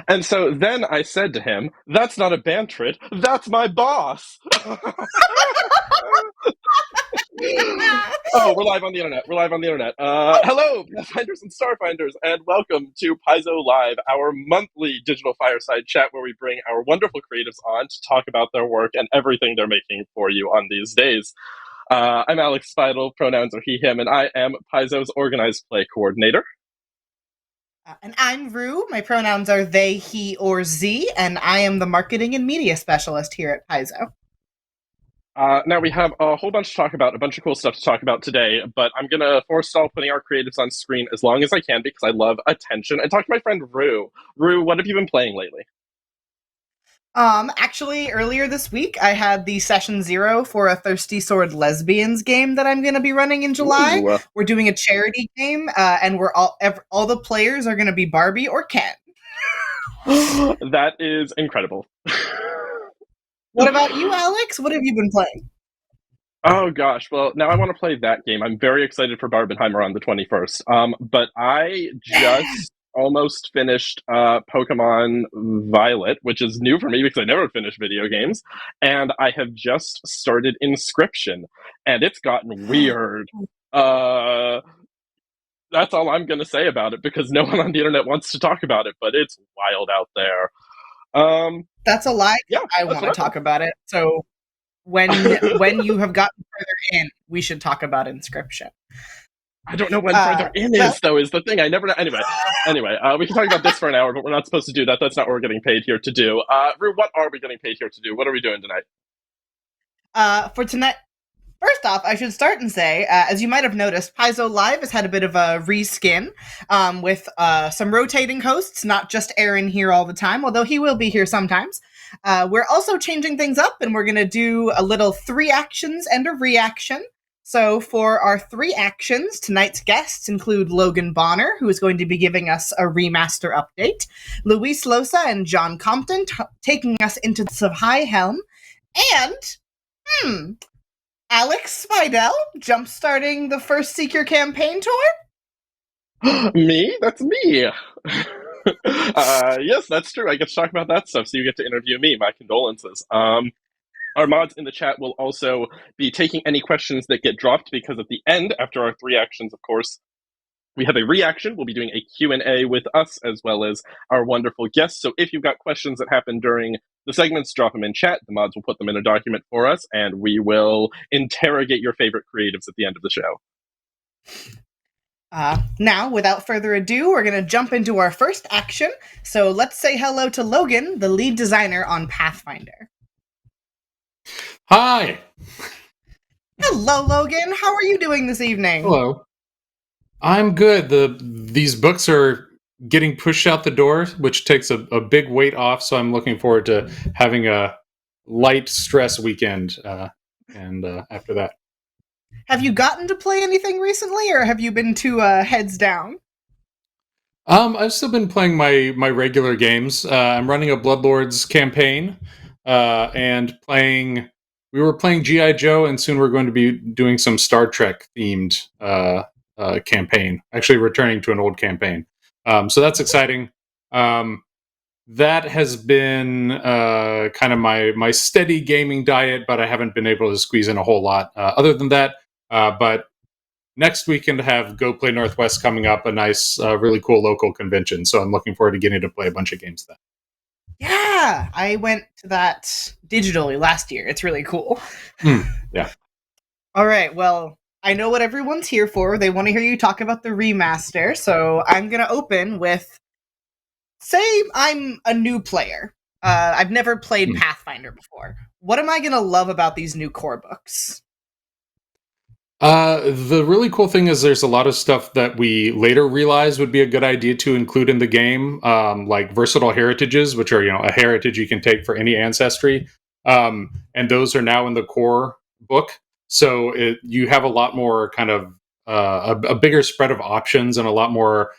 And so then I said to him, "That's not a Bantrit, that's my boss." Oh, we're live on the internet. We're live on the internet. Hello, Pathfinders and Starfinders, and welcome to Paizo Live, our monthly digital fireside chat where we bring our wonderful creatives on to talk about their work and everything they're making for you on these days. I'm Alex Speidel, pronouns are he, him, and I am Paizo's organized play coordinator. And I'm Rue. My pronouns are they, he, or z, and I am the marketing and media specialist here at Paizo. Now we have a whole bunch to talk about, a bunch of cool stuff to talk about today, but I'm going to forestall putting our creatives on screen as long as I can because I love attention and talk to my friend Rue. Rue, what have you been playing lately? Actually, earlier this week, I had the session 0 for a Thirsty Sword Lesbians game that I'm going to be running in July. Ooh. We're doing a charity game, and we're all the players are going to be Barbie or Ken. That is incredible. What about you, Alex? What have you been playing? Oh gosh, well now I want to play that game. I'm very excited for Barbenheimer on the 21st. But I just almost finished Pokemon Violet, which is new for me because I never finished video games, and I have just started Inscription, and it's gotten weird. That's all I'm going to say about it because no one on the internet wants to talk about it, but it's wild out there. That's a lie. Yeah, I want to talk about it. So when you have gotten further in, we should talk about Inscription. I don't know when further in is, though, is the thing. I never know. Anyway, we can talk about this for an hour, but we're not supposed to do that. That's not what we're getting paid here to do. Rue, what are we getting paid here to do? What are we doing tonight? For tonight, first off, I should start and say, as you might have noticed, Paizo Live has had a bit of a reskin with some rotating hosts, not just Aaron here all the time, although he will be here sometimes. We're also changing things up, and we're going to do a little 3 actions and a reaction. So for our 3 actions, tonight's guests include Logan Bonner, who is going to be giving us a remaster update, Luis Loza and John Compton taking us into the High Helm, and Alex Speidel jumpstarting the first Seeker campaign tour? Me? That's me. Yes, that's true. I get to talk about that stuff, so you get to interview me. My condolences. Our mods in the chat will also be taking any questions that get dropped because at the end, after our 3 actions, of course, we have a reaction. We'll be doing a Q&A with us as well as our wonderful guests. So if you've got questions that happen during the segments, drop them in chat. The mods will put them in a document for us, and we will interrogate your favorite creatives at the end of the show. Now, without further ado, we're going to jump into our first action. So let's say hello to Logan, the lead designer on Pathfinder. Hi! Hello, Logan. How are you doing this evening? Hello. I'm good. These books are getting pushed out the door, which takes a big weight off, so I'm looking forward to having a light stress weekend and after that. Have you gotten to play anything recently, or have you been too heads down? I've still been playing my regular games. I'm running a Bloodlords campaign and playing... We were playing G.I. Joe, and soon we're going to be doing some Star Trek themed campaign. Actually, returning to an old campaign, so that's exciting. That has been kind of my steady gaming diet, but I haven't been able to squeeze in a whole lot. Other than that, but next weekend I have Go Play Northwest coming up, a nice, really cool local convention. So I'm looking forward to getting to play a bunch of games then. Yeah, I went to that digitally last year. It's really cool. Yeah. All right, well, I know what everyone's here for. They want to hear you talk about the remaster, so I'm going to open with, say I'm a new player. I've never played Pathfinder before. What am I going to love about these new core books? The really cool thing is there's a lot of stuff that we later realized would be a good idea to include in the game, like versatile heritages, which are, a heritage you can take for any ancestry. And those are now in the core book. So you have a lot more kind of a bigger spread of options and a lot more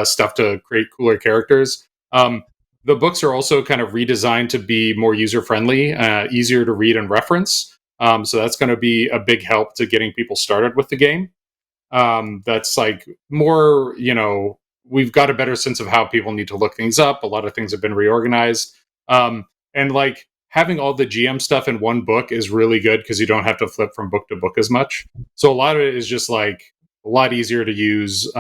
stuff to create cooler characters. The books are also kind of redesigned to be more user-friendly, easier to read and reference. So that's going to be a big help to getting people started with the game. That's like more, we've got a better sense of how people need to look things up. A lot of things have been reorganized. And like having all the GM stuff in one book is really good because you don't have to flip from book to book as much. So a lot of it is just like a lot easier to use,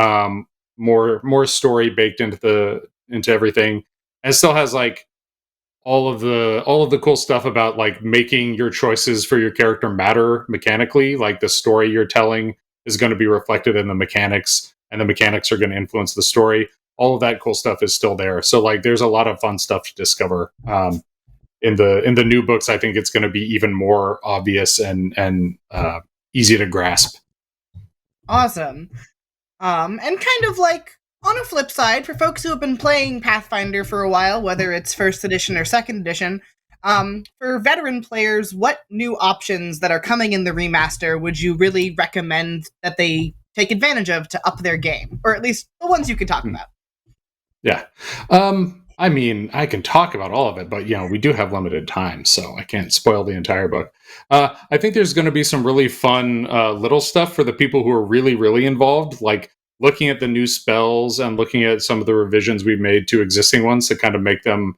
more story baked into everything. And it still has like all of the cool stuff about like making your choices for your character matter mechanically. Like the story you're telling is going to be reflected in the mechanics, and the mechanics are going to influence the story. All of that cool stuff is still there. So like there's a lot of fun stuff to discover. In the new books, I think it's going to be even more obvious and easy to grasp. Awesome. And kind of like on a flip side, for folks who have been playing Pathfinder for a while, whether it's first edition or second edition, for veteran players, what new options that are coming in the remaster would you really recommend that they take advantage of to up their game, or at least the ones you can talk about? Yeah. I mean, I can talk about all of it, but we do have limited time, so I can't spoil the entire book. I think there's going to be some really fun little stuff for the people who are really, really involved, like looking at the new spells and looking at some of the revisions we've made to existing ones to kind of make them,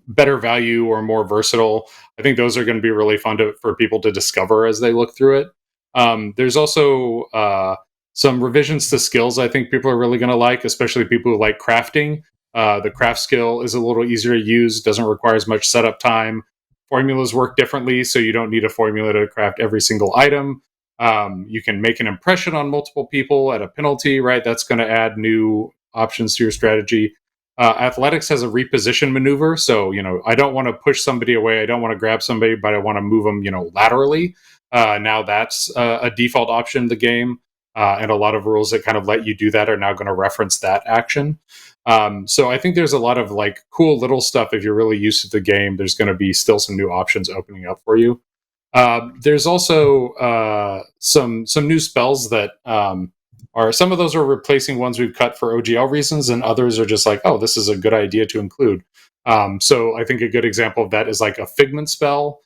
better value or more versatile. I think those are going to be really fun for people to discover as they look through it. There's also some revisions to skills I think people are really going to like, especially people who like crafting. The craft skill is a little easier to use, doesn't require as much setup time. Formulas work differently, so you don't need a formula to craft every single item. You can make an impression on multiple people at a penalty, right? That's going to add new options to your strategy. Athletics has a reposition maneuver, so I don't want to push somebody away, I don't want to grab somebody, but I want to move them, laterally. Now that's a default option in the game, and a lot of rules that kind of let you do that are now going to reference that action. So I think there's a lot of like cool little stuff. If you're really used to the game, there's going to be still some new options opening up for you. There's also some new spells that are, some of those are replacing ones we've cut for OGL reasons, and others are just like, oh, this is a good idea to include. So I think a good example of that is like a Figment spell,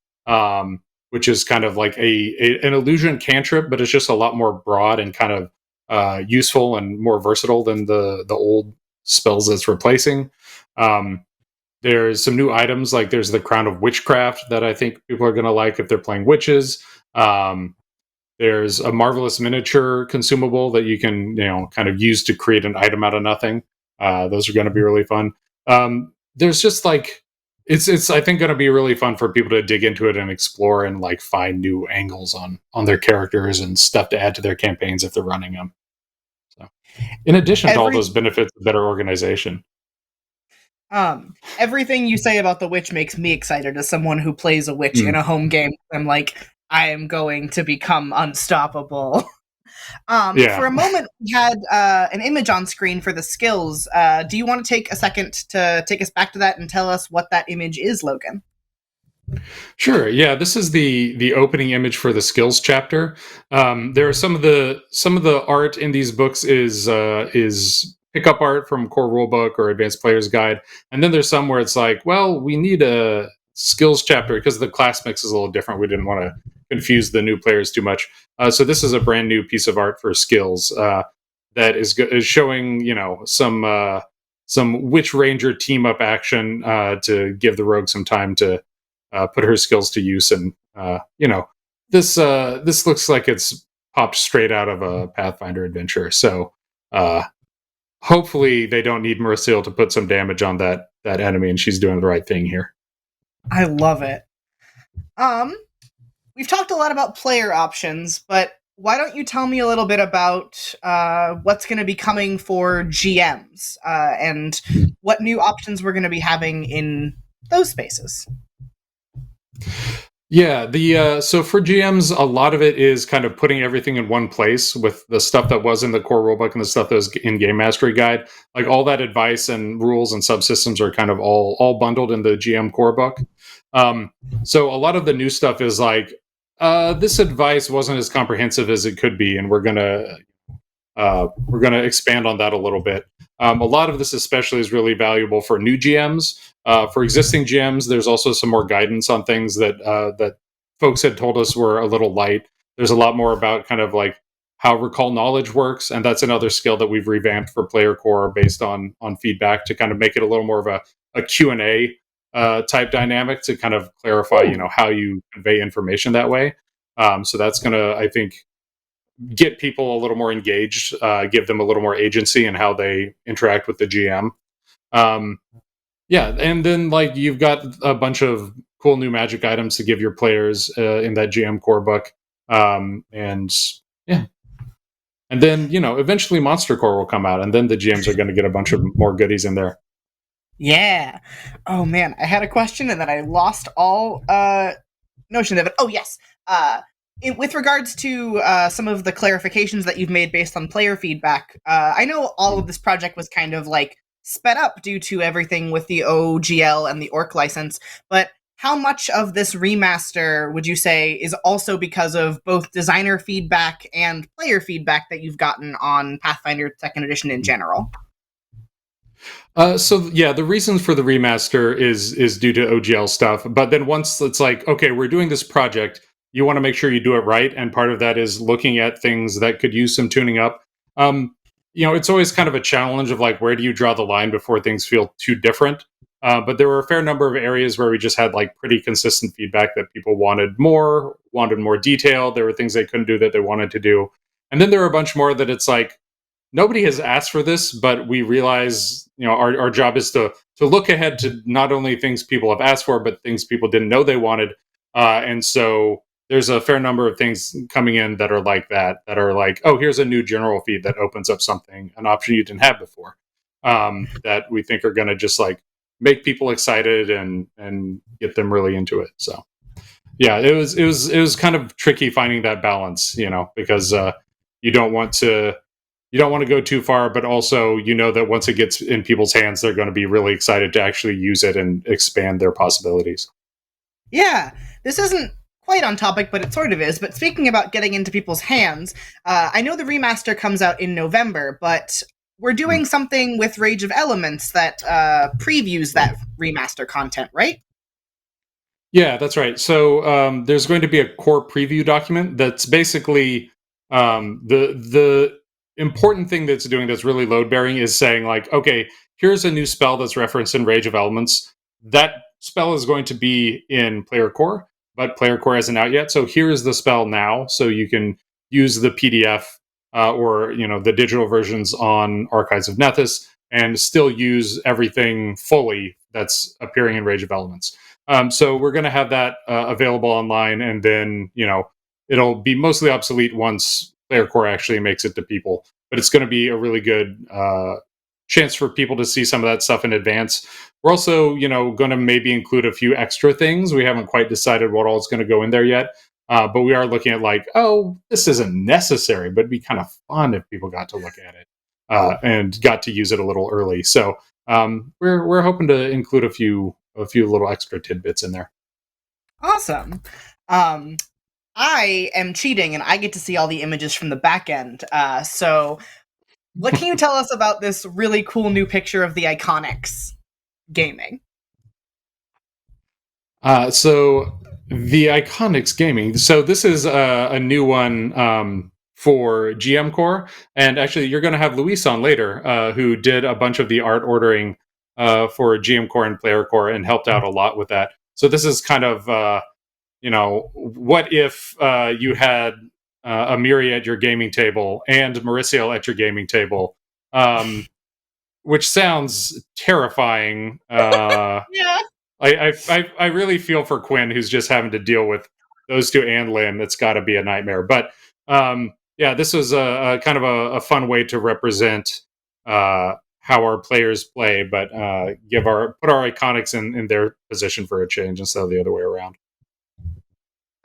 which is kind of like an illusion cantrip, but it's just a lot more broad and kind of useful and more versatile than the old spells that's replacing. There's some new items, like there's the Crown of Witchcraft that I think people are going to like if they're playing witches. There's a Marvelous Miniature consumable that you can kind of use to create an item out of nothing. Those are going to be really fun. There's just like it's I think going to be really fun for people to dig into it and explore and like find new angles on their characters and stuff to add to their campaigns if they're running them. So, in addition to all those benefits of better organization. Everything you say about the witch makes me excited as someone who plays a witch in a home game. I'm like, I am going to become unstoppable. For a moment, we had an image on screen for the skills. Do you want to take a second to take us back to that and tell us what that image is, Logan? Sure. Yeah, this is the opening image for the skills chapter. There are some of the art in these books is pickup art from core rulebook or advanced player's guide, and then there's some where it's like, well, we need a skills chapter because the class mix is a little different. We didn't want to confuse the new players too much, so this is a brand new piece of art for skills that is showing some witch ranger team up action to give the rogue some time to put her skills to use, and this looks like it's popped straight out of a Pathfinder adventure. So hopefully they don't need Merciel to put some damage on that enemy, and she's doing the right thing here. I love it. We've talked a lot about player options, but why don't you tell me a little bit about what's going to be coming for GMs and what new options we're going to be having in those spaces? Yeah, so for GMs, a lot of it is kind of putting everything in one place with the stuff that was in the core rulebook and the stuff that was in Game Mastery Guide. Like all that advice and rules and subsystems are kind of all bundled in the GM core book. So a lot of the new stuff is like, this advice wasn't as comprehensive as it could be, and we're gonna expand on that a little bit. A lot of this especially is really valuable for new GMs. For existing GMs, there's also some more guidance on things that folks had told us were a little light. There's a lot more about kind of like how recall knowledge works, and that's another skill that we've revamped for player core based on feedback to kind of make it a little more of a Q&A type dynamic to kind of clarify, how you convey information that way. So that's going to, I think, get people a little more engaged, give them a little more agency in how they interact with the GM. Yeah, and then like you've got a bunch of cool new magic items to give your players in that GM core book, and yeah, and then eventually Monster Core will come out, and then the GMs are going to get a bunch of more goodies in there. Yeah. Oh man, I had a question and then I lost all notion of it. Oh yes. With regards to some of the clarifications that you've made based on player feedback, I know all of this project was kind of like sped up due to everything with the OGL and the Orc license, but how much of this remaster would you say is also because of both designer feedback and player feedback that you've gotten on Pathfinder 2nd Edition in general? So yeah, the reasons for the remaster is due to OGL stuff. But then once it's like, okay, we're doing this project, you want to make sure you do it right, and part of that is looking at things that could use some tuning up. It's always kind of a challenge of like, where do you draw the line before things feel too different? But there were a fair number of areas where we just had like pretty consistent feedback that people wanted more detail. There were things they couldn't do that they wanted to do, and then there were a bunch more that it's like, nobody has asked for this, but we realize, our job is to look ahead to not only things people have asked for, but things people didn't know they wanted. And so there's a fair number of things coming in that are like that are like, oh, here's a new general feed that opens up an option you didn't have before, that we think are going to just like make people excited and get them really into it. So yeah, it was kind of tricky finding that balance, because you don't want to go too far, but also that once it gets in people's hands, they're going to be really excited to actually use it and expand their possibilities. Yeah, this isn't quite on topic, but it sort of is. But speaking about getting into people's hands, I know the remaster comes out in November, but we're doing something with Rage of Elements that previews that remaster content, right? Yeah, that's right. So there's going to be a core preview document that's basically the important thing that's doing that's really load bearing is saying like, okay, here's a new spell that's referenced in Rage of Elements. That spell is going to be in Player Core, but Player Core isn't out yet. So here's the spell now, so you can use the PDF or the digital versions on Archives of Nethys and still use everything fully that's appearing in Rage of Elements. So we're going to have that available online, and then it'll be mostly obsolete once Player Core actually makes it to people. But it's going to be a really good chance for people to see some of that stuff in advance. We're also, going to maybe include a few extra things. We haven't quite decided what all is going to go in there yet. But we are looking at like, oh, this isn't necessary, but it'd be kind of fun if people got to look at it and got to use it a little early. So we're hoping to include a few little extra tidbits in there. Awesome. I am cheating and I get to see all the images from the back end. So what can you tell us about this really cool new picture of the Iconics gaming? So the Iconics gaming. So this is a new one for GM Core. And actually, you're going to have Luis on later, who did a bunch of the art ordering for GM Core and Player Core and helped out a lot with that. So this is kind of, what if you had Amiri at your gaming table and Mauricio at your gaming table, which sounds terrifying. Yeah. I really feel for Quinn, who's just having to deal with those two and Lynn. It's got to be a nightmare. But this was a kind of a fun way to represent how our players play, but put our Iconics in their position for a change instead of the other way around.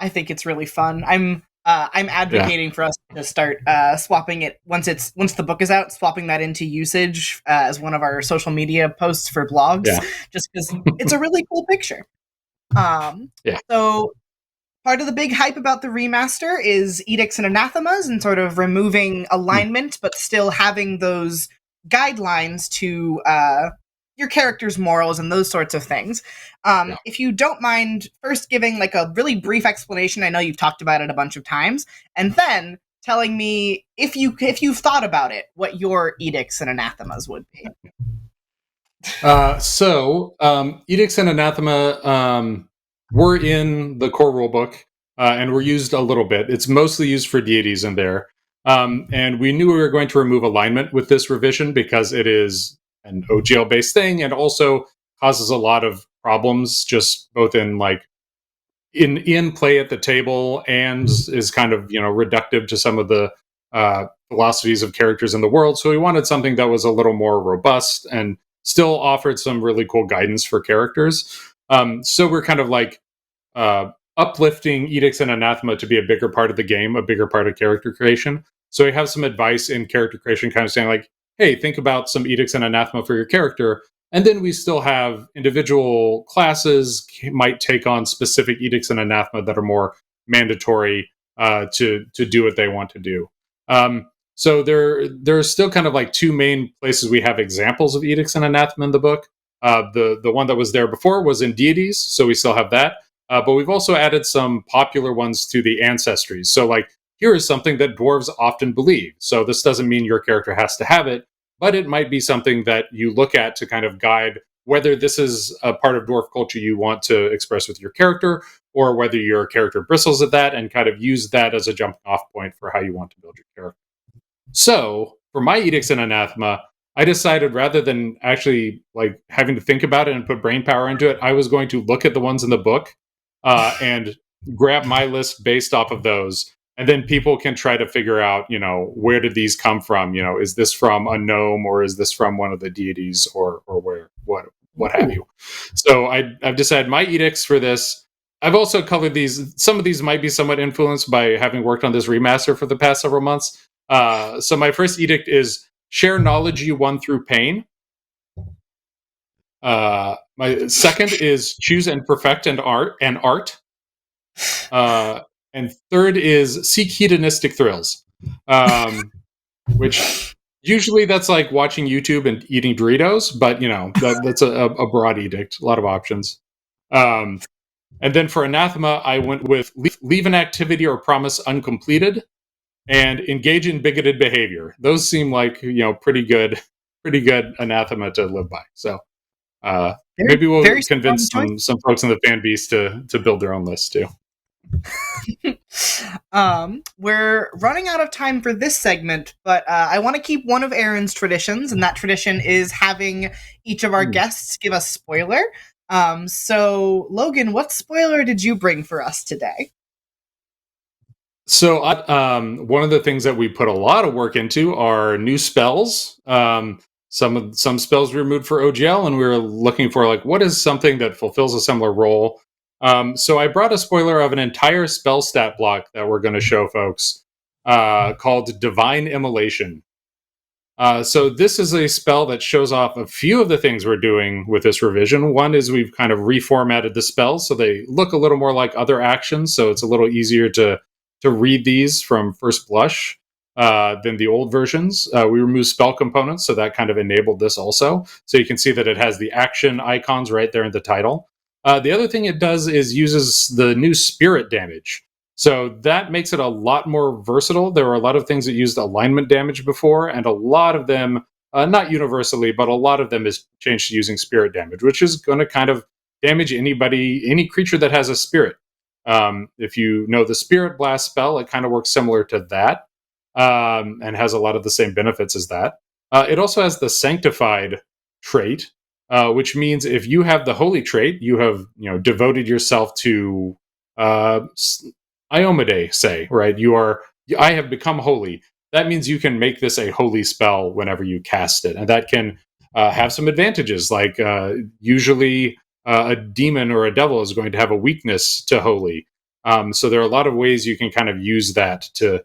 I think it's really fun. I'm advocating for us to start swapping it once the book is out, swapping that into usage as one of our social media posts for blogs, just because it's a really cool picture. So part of the big hype about the remaster is edicts and anathemas and sort of removing alignment, but still having those guidelines to your character's morals and those sorts of things. If you don't mind first giving like a really brief explanation, I know you've talked about it a bunch of times, and then telling me if you've thought about it, what your edicts and anathemas would be. Edicts and Anathema were in the core rulebook and were used a little bit. It's mostly used for deities in there. And we knew we were going to remove alignment with this revision because it is an OGL-based thing and also causes a lot of problems, just both in like in play at the table and is kind of reductive to some of the philosophies of characters in the world. So we wanted something that was a little more robust and still offered some really cool guidance for characters. So we're kind of like uplifting Edicts and Anathema to be a bigger part of the game, a bigger part of character creation. So we have some advice in character creation, kind of saying like, hey, think about some Edicts and Anathema for your character. And then we still have individual classes might take on specific Edicts and Anathema that are more mandatory to do what they want to do. So there's still kind of like two main places we have examples of Edicts and Anathema in the book. The one that was there before was in deities, so we still have that. But we've also added some popular ones to the ancestries. So like, here is something that dwarves often believe. So this doesn't mean your character has to have it, but it might be something that you look at to kind of guide whether this is a part of dwarf culture you want to express with your character, or whether your character bristles at that and kind of use that as a jumping off point for how you want to build your character. So for my Edicts and Anathema, I decided rather than actually like having to think about it and put brain power into it, I was going to look at the ones in the book and grab my list based off of those. And then people can try to figure out, where did these come from? Is this from a gnome or is this from one of the deities or what have you? So I've decided my edicts for this. I've also colored these. Some of these might be somewhat influenced by having worked on this remaster for the past several months. So my first edict is share knowledge you won through pain. My second is choose and perfect and art. And third is seek hedonistic thrills, which usually that's like watching YouTube and eating Doritos, but that's a broad edict, a lot of options. And then for anathema, I went with leave an activity or promise uncompleted and engage in bigoted behavior. Those seem like pretty good anathema to live by. So maybe we'll convince some folks in the fan beast to build their own list too. We're running out of time for this segment, but I want to keep one of Aaron's traditions, and that tradition is having each of our guests give us spoiler. So Logan, what spoiler did you bring for us today? So one of the things that we put a lot of work into are new spells. Some spells we removed for OGL, and we were looking for like what is something that fulfills a similar role. So I brought a spoiler of an entire spell stat block that we're going to show folks called Divine Immolation. So this is a spell that shows off a few of the things we're doing with this revision. One is we've kind of reformatted the spells so they look a little more like other actions, so it's a little easier to read these from first blush than the old versions. We removed spell components, so that kind of enabled this also. So you can see that it has the action icons right there in the title. The other thing it does is uses the new spirit damage. So that makes it a lot more versatile. There were a lot of things that used alignment damage before, and a lot of them, not universally, but a lot of them is changed to using spirit damage, which is going to kind of damage any creature that has a spirit. If you know the Spirit Blast spell, it kind of works similar to that and has a lot of the same benefits as that. It also has the Sanctified trait, which means if you have the Holy trait, you have devoted yourself to Iomade, say, right? I have become holy. That means you can make this a holy spell whenever you cast it, and that can have some advantages. Like usually, a demon or a devil is going to have a weakness to holy. So there are a lot of ways you can kind of use that to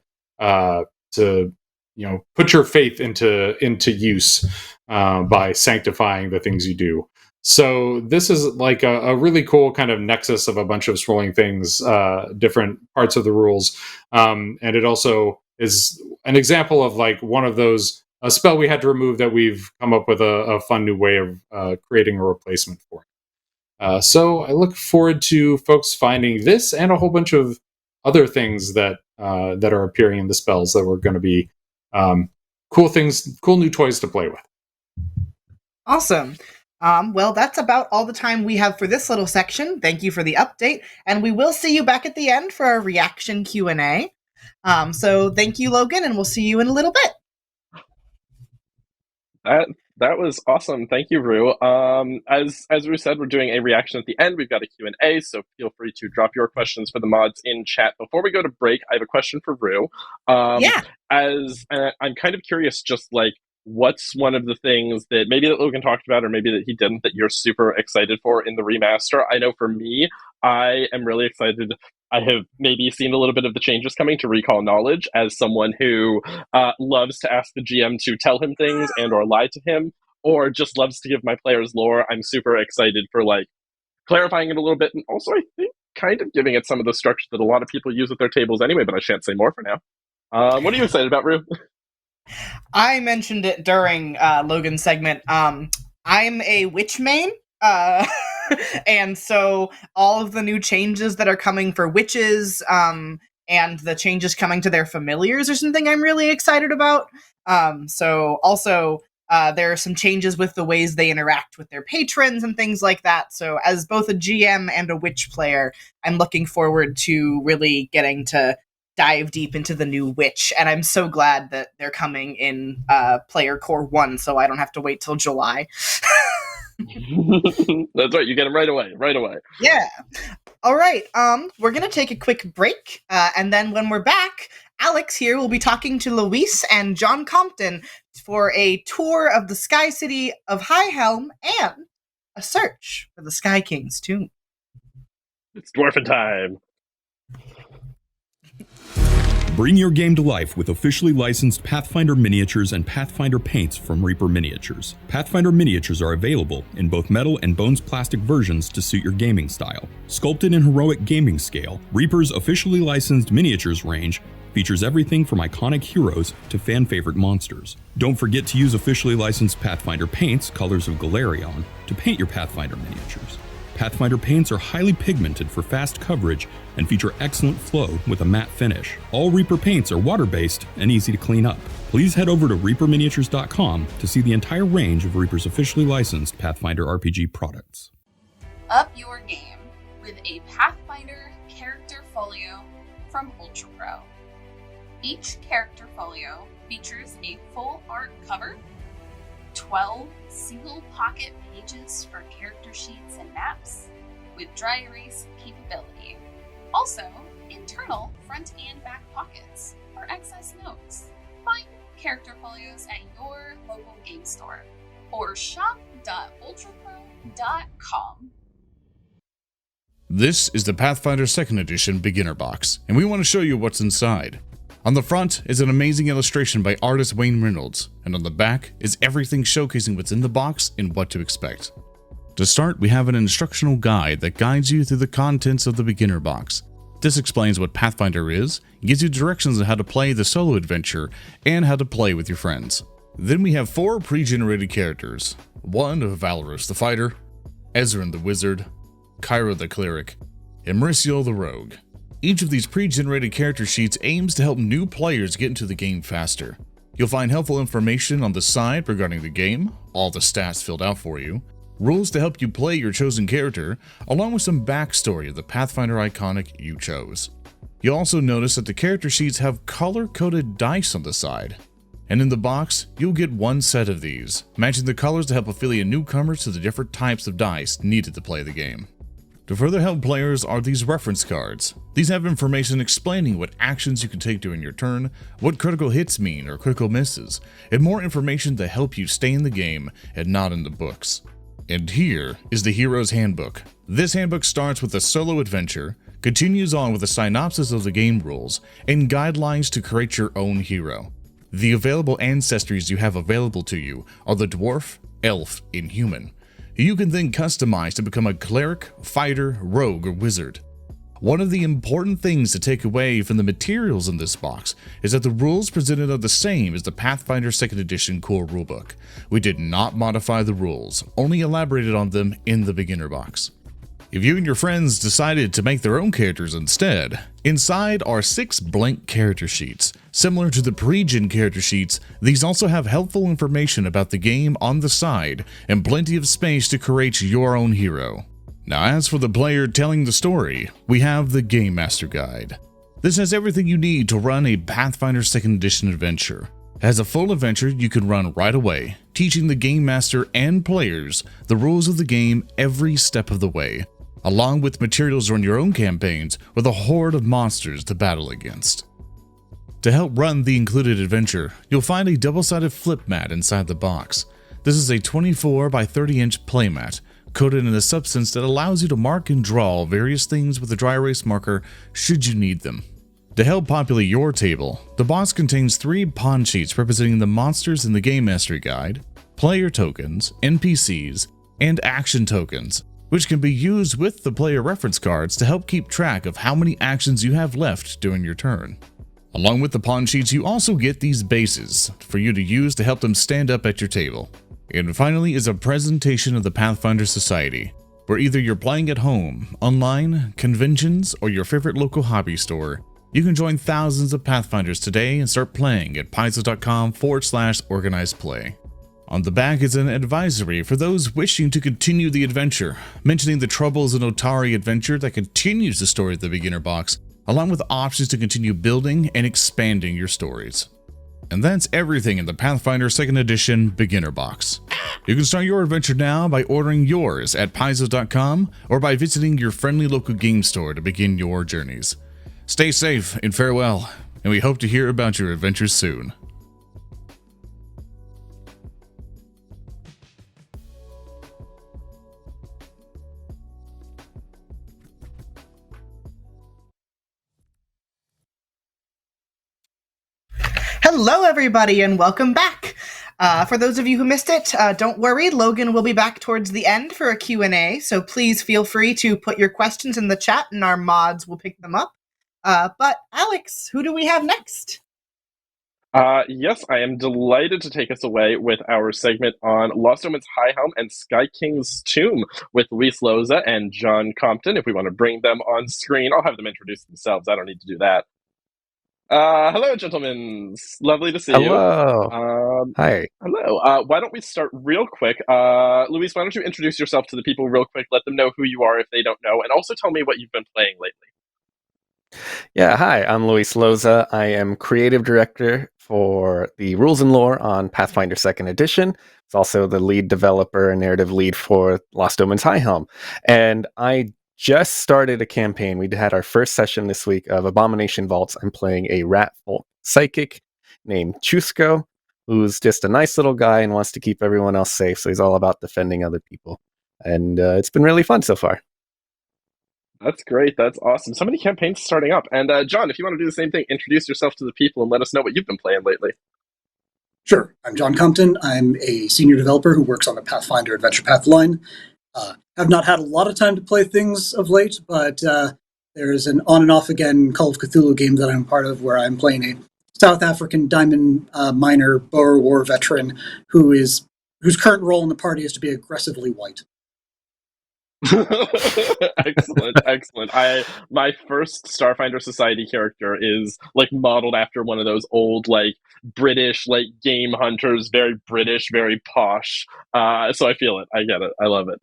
put your faith into use by sanctifying the things you do. So this is like a really cool kind of nexus of a bunch of swirling things, different parts of the rules. And it also is an example of like one of those a spell we had to remove that we've come up with a fun new way of creating a replacement for. So I look forward to folks finding this and a whole bunch of other things that that are appearing in the spells that were going to be cool new toys to play with. Awesome. Well, that's about all the time we have for this little section. Thank you for the update, and we will see you back at the end for our reaction Q&A. So thank you, Logan, and we'll see you in a little bit. That was awesome. Thank you, Rue. As Rue said, we're doing a reaction at the end. We've got a Q&A, so feel free to drop your questions for the mods in chat. Before we go to break, I have a question for Rue. Yeah. I'm kind of curious, just like, what's one of the things that maybe that Logan talked about, or maybe that he didn't, that you're super excited for in the remaster? I know for me, I am really excited. I have maybe seen a little bit of the changes coming to Recall Knowledge, as someone who loves to ask the GM to tell him things and or lie to him, or just loves to give my players lore. I'm super excited for like clarifying it a little bit, and also I think kind of giving it some of the structure that a lot of people use at their tables anyway, but I shan't say more for now. What are you excited about, Rue? I mentioned it during Logan's segment. I'm a witch main. And so all of the new changes that are coming for witches, and the changes coming to their familiars are something I'm really excited about. So also, there are some changes with the ways they interact with their patrons and things like that. So as both a GM and a witch player, I'm looking forward to really getting to dive deep into the new witch, and I'm so glad that they're coming in player core 1, so I don't have to wait till July. That's right, you get them right away. Yeah. All right, we're gonna take a quick break, and then when we're back, Alex here will be talking to Luis and John Compton for a tour of the Sky City of High Helm and a search for the Sky King's tomb. It's dwarfing time. Bring your game to life with officially licensed Pathfinder miniatures and Pathfinder paints from Reaper Miniatures. Pathfinder miniatures are available in both metal and bones plastic versions to suit your gaming style. Sculpted in heroic gaming scale, Reaper's officially licensed miniatures range features everything from iconic heroes to fan-favorite monsters. Don't forget to use officially licensed Pathfinder paints, colors of Galarion, to paint your Pathfinder miniatures. Pathfinder paints are highly pigmented for fast coverage and feature excellent flow with a matte finish. All Reaper paints are water-based and easy to clean up. Please head over to reaperminiatures.com to see the entire range of Reaper's officially licensed Pathfinder RPG products. Up your game with a Pathfinder character folio from Ultra Pro. Each character folio features a full art cover, 12 single pocket pages for character sheets and maps with dry erase capability. Also, internal front and back pockets for excess notes. Find character folios at your local game store or shop.ultrapro.com. This is the Pathfinder 2nd Edition Beginner Box, and we want to show you what's inside. On the front is an amazing illustration by artist Wayne Reynolds, and on the back is everything showcasing what's in the box and what to expect. To start, we have an instructional guide that guides you through the contents of the Beginner Box. This explains what Pathfinder is, gives you directions on how to play the solo adventure, and how to play with your friends. Then we have 4 pre-generated characters. One of Valorous the Fighter, Ezran the Wizard, Kyra the Cleric, and Mauricio the Rogue. Each of these pre-generated character sheets aims to help new players get into the game faster. You'll find helpful information on the side regarding the game, all the stats filled out for you, rules to help you play your chosen character, along with some backstory of the Pathfinder iconic you chose. You'll also notice that the character sheets have color-coded dice on the side. And in the box, you'll get 1 set of these, matching the colors to help affiliate newcomers to the different types of dice needed to play the game. To further help players are these reference cards. These have information explaining what actions you can take during your turn, what critical hits mean or critical misses, and more information to help you stay in the game and not in the books. And here is the Hero's Handbook. This handbook starts with a solo adventure, continues on with a synopsis of the game rules, and guidelines to create your own hero. The available ancestries you have available to you are the dwarf, elf, and human. You can then customize to become a cleric, fighter, rogue, or wizard. One of the important things to take away from the materials in this box is that the rules presented are the same as the Pathfinder 2nd Edition core rulebook. We did not modify the rules, only elaborated on them in the beginner box. If you and your friends decided to make their own characters instead, inside are 6 blank character sheets. Similar to the pre-gen character sheets, these also have helpful information about the game on the side and plenty of space to create your own hero. Now, as for the player telling the story, we have the Game Master Guide. This has everything you need to run a Pathfinder 2nd Edition adventure. It has a full adventure you can run right away, teaching the Game Master and players the rules of the game every step of the way, along with materials to run your own campaigns with a horde of monsters to battle against. To help run the included adventure, you'll find a double-sided flip mat inside the box. This is a 24 by 30 inch playmat, coated in a substance that allows you to mark and draw various things with a dry erase marker should you need them. To help populate your table, the box contains 3 pawn sheets representing the monsters in the Game Mastery Guide, player tokens, NPCs, and action tokens, which can be used with the player reference cards to help keep track of how many actions you have left during your turn. Along with the pawn sheets, you also get these bases for you to use to help them stand up at your table. And finally is a presentation of the Pathfinder Society, where either you're playing at home, online, conventions, or your favorite local hobby store, you can join thousands of Pathfinders today and start playing at paizo.com/organized play. On the back is an advisory for those wishing to continue the adventure, mentioning the troubles in Otari adventure that continues the story of the beginner box, along with options to continue building and expanding your stories. And that's everything in the Pathfinder 2nd Edition Beginner Box. You can start your adventure now by ordering yours at paizo.com or by visiting your friendly local game store to begin your journeys. Stay safe and farewell, and we hope to hear about your adventures soon. Hello, everybody, and welcome back. For those of you who missed it, don't worry, Logan will be back towards the end for a Q&A, so please feel free to put your questions in the chat, and our mods will pick them up. But Alex, who do we have next? Yes, I am delighted to take us away with our segment on Lost Omens High Helm and Sky King's Tomb with Luis Loza and John Compton. If we want to bring them on screen, I'll have them introduce themselves. I don't need to do that. Hello, gentlemen. Lovely to see you. Hi. Hello. Why don't we start real quick? Luis, why don't you introduce yourself to the people real quick? Let them know who you are if they don't know, and also tell me what you've been playing lately. Yeah, hi, I'm Luis Loza. I am creative director for the rules and lore on Pathfinder 2nd Edition. It's also the lead developer and narrative lead for Lost Omens High Helm. And I just started a campaign. We had our first session this week of Abomination Vaults. I'm playing a rat folk psychic named Chusco, who's just a nice little guy and wants to keep everyone else safe. So he's all about defending other people. And it's been really fun so far. That's great. That's awesome. So many campaigns starting up. And John, if you want to do the same thing, introduce yourself to the people and let us know what you've been playing lately. Sure. I'm John Compton. I'm a senior developer who works on the Pathfinder Adventure Path line. Have not had a lot of time to play things of late, but there's an on and off again Call of Cthulhu game that I'm part of where I'm playing a South African diamond miner Boer War veteran whose current role in the party is to be aggressively white. Excellent. My first Starfinder Society character is like modeled after one of those old like British like game hunters, very British, very posh. So I feel it. I get it. I love it.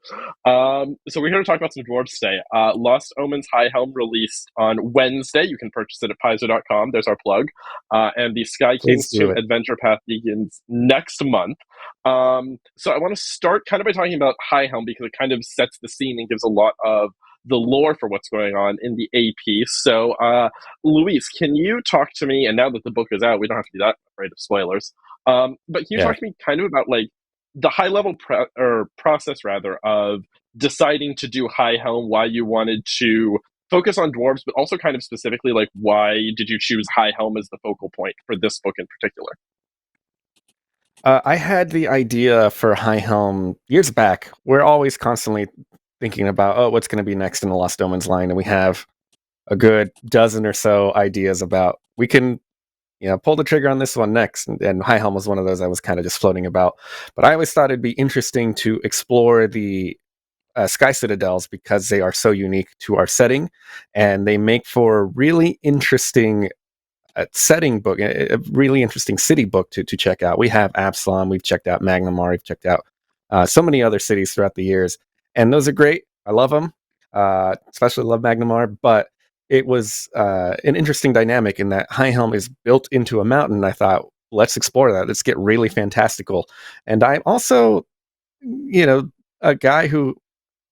So we're here to talk about some dwarves today. Lost Omens High Helm released on Wednesday. You can purchase it at paizo.com. There's our plug. And the Sky King's 2 Adventure Path begins next month. So I want to start kind of by talking about High Helm because it kind of sets the scene and gives a lot of the lore for what's going on in the AP. So, Luis, can you talk to me, and now that the book is out, we don't have to be that afraid of spoilers, but can you talk to me kind of about like the high-level process rather of deciding to do High Helm, why you wanted to focus on dwarves, but also kind of specifically like why did you choose High Helm as the focal point for this book in particular? I had the idea for High Helm years back. We're always constantly thinking about, what's going to be next in the Lost Omens line, and we have a good dozen or so ideas about, we can, pull the trigger on this one next, and High Helm was one of those I was kind of just floating about. But I always thought it'd be interesting to explore the Sky Citadels because they are so unique to our setting, and they make for a really interesting setting book, a really interesting city book to check out. We have Absalom, we've checked out Magnamar, we've checked out so many other cities throughout the years, and those are great. I love them, especially love Magnamar, but it was an interesting dynamic in that High Helm is built into a mountain. I thought, let's explore that. Let's get really fantastical. And I'm also, a guy who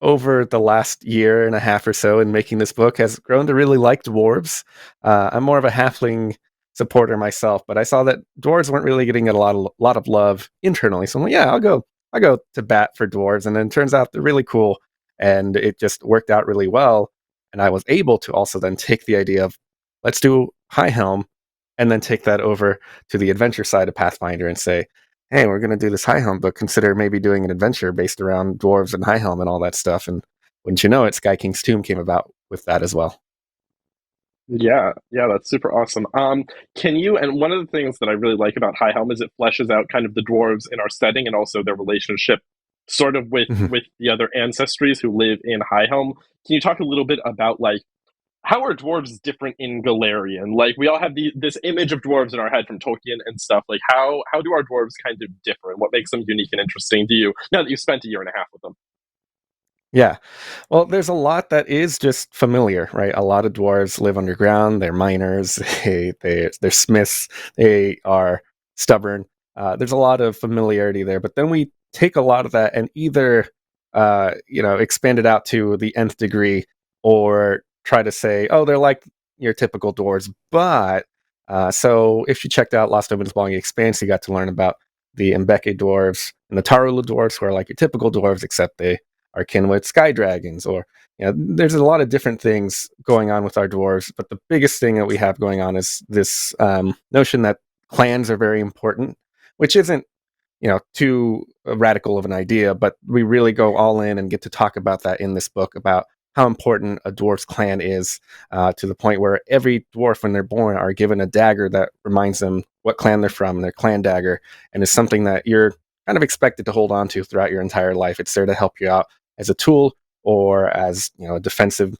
over the last year and a half or so in making this book has grown to really like dwarves. I'm more of a halfling supporter myself, but I saw that dwarves weren't really getting a lot of love internally. So I'm like, yeah, I'll go to bat for dwarves. And then it turns out they're really cool, and it just worked out really well. And I was able to also then take the idea of let's do High Helm, and then take that over to the adventure side of Pathfinder and say, hey, we're going to do this High Helm book. Consider maybe doing an adventure based around dwarves and High Helm and all that stuff. And wouldn't you know it, Sky King's Tomb came about with that as well. Yeah, yeah, that's super awesome. Can you, and one of the things that I really like about High Helm is it fleshes out kind of the dwarves in our setting and also their relationship sort of with the other ancestries who live in High Helm. Can you talk a little bit about like how are dwarves different in Galarian? Like we all have this image of dwarves in our head from Tolkien and stuff. Like how do our dwarves kind of differ and what makes them unique and interesting to you now that you've spent a year and a half with them? Yeah. Well, there's a lot that is just familiar, right? A lot of dwarves live underground. They're miners. They're smiths. They are stubborn. There's a lot of familiarity there. But then we take a lot of that and either, expand it out to the nth degree, or try to say, oh, they're like your typical dwarves. But so if you checked out Lost Omens Belonging Expanse, you got to learn about the Mbeke dwarves and the Tarula dwarves, who are like your typical dwarves, except they are kin with sky dragons, or there's a lot of different things going on with our dwarves. But the biggest thing that we have going on is this notion that clans are very important, which isn't too radical of an idea, but we really go all in and get to talk about that in this book, about how important a dwarf's clan is, to the point where every dwarf when they're born are given a dagger that reminds them what clan they're from, their clan dagger, and is something that you're kind of expected to hold on to throughout your entire life. It's there to help you out as a tool or as a defensive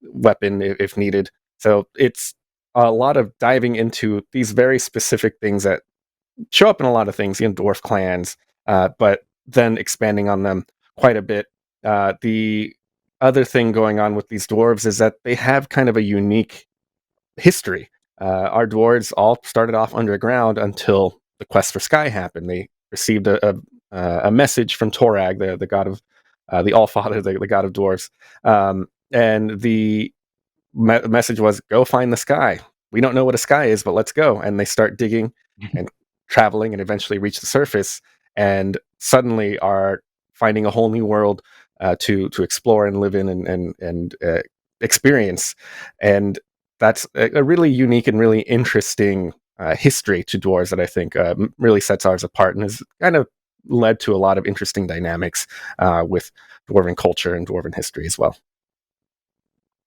weapon if needed. So it's a lot of diving into these very specific things that show up in a lot of things in dwarf clans, but then expanding on them quite a bit. The other thing going on with these dwarves is that they have kind of a unique history. Our dwarves all started off underground until the quest for Sky happened. They received a message from Torag, the god of the Allfather, the god of dwarves, and the message was, "Go find the sky. We don't know what a sky is, but let's go." And they start digging and traveling, and eventually reach the surface, and suddenly are finding a whole new world to explore and live in and experience. And that's a really unique and really interesting history to dwarves that I think really sets ours apart, and has kind of led to a lot of interesting dynamics with dwarven culture and dwarven history as well.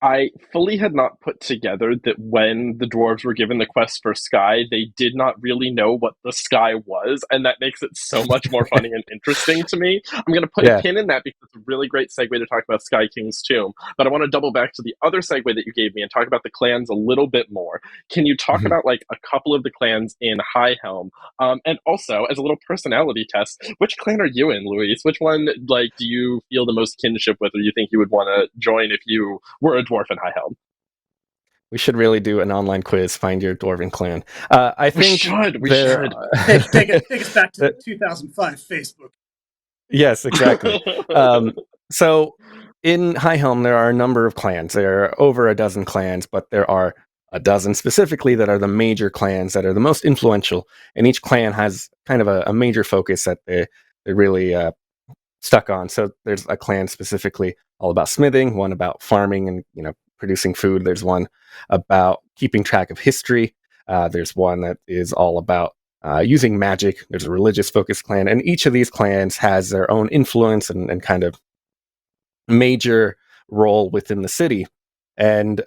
I fully had not put together that when the dwarves were given the quest for Sky, they did not really know what the sky was, and that makes it so much more funny and interesting to me. I'm going to put a pin in that because it's a really great segue to talk about Sky King's Tomb, but I want to double back to the other segue that you gave me and talk about the clans a little bit more. Can you talk about like a couple of the clans in High Helm? And also, as a little personality test, which clan are you in, Luis? Which one like do you feel the most kinship with, or you think you would want to join if you were a dwarf in High Helm? We should really do an online quiz. Find your dwarven clan. I think we should. Take us back to 2005 Facebook. Yes, exactly. So in High Helm, there are a number of clans. There are over a dozen clans, but there are a dozen specifically that are the major clans that are the most influential. And each clan has kind of a major focus that they're really stuck on. So there's a clan specifically all about smithing, one about farming and producing food. There's one about keeping track of history. There's one that is all about using magic. There's a religious focused clan, and each of these clans has their own influence and kind of major role within the city. And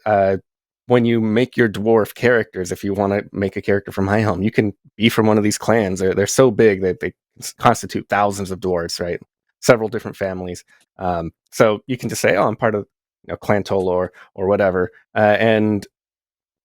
when you make your dwarf characters, if you want to make a character from High Helm, you can be from one of these clans. They're so big that they constitute thousands of dwarves, right? several different families. So you can just say, "Oh, I'm part of Clan Tolor or whatever," and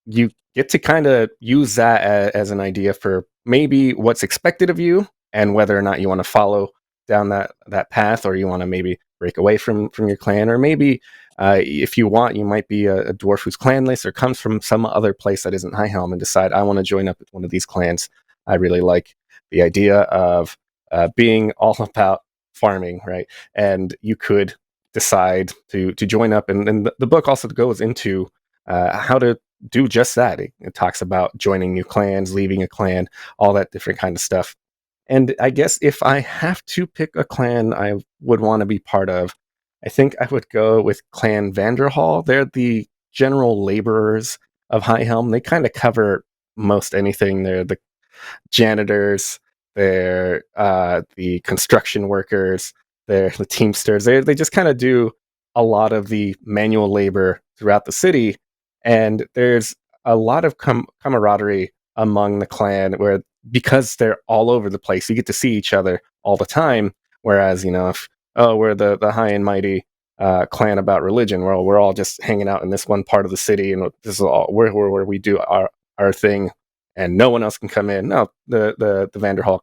you get to kind of use that as an idea for maybe what's expected of you and whether or not you want to follow down that path, or you want to maybe break away from your clan, or maybe if you want, you might be a dwarf who's clanless or comes from some other place that isn't High Helm and decide, I want to join up with one of these clans. I really like the idea of being all about farming, right? And you could decide to join up, and the book also goes into how to do just that. It talks about joining new clans, leaving a clan, all that different kind of stuff. And I guess if I have to pick a clan I would want to be part of, I think I would go with Clan Vanderhall. They're the general laborers of High Helm. They kind of cover most anything. They're the janitors, they're the construction workers, they're the teamsters. They just kind of do a lot of the manual labor throughout the city, and there's a lot of camaraderie among the clan where, because they're all over the place, you get to see each other all the time. Whereas, if we're the high and mighty clan about religion, well, we're all just hanging out in this one part of the city, and this is all where we do our thing, and no one else can come in. No, the Vanderhall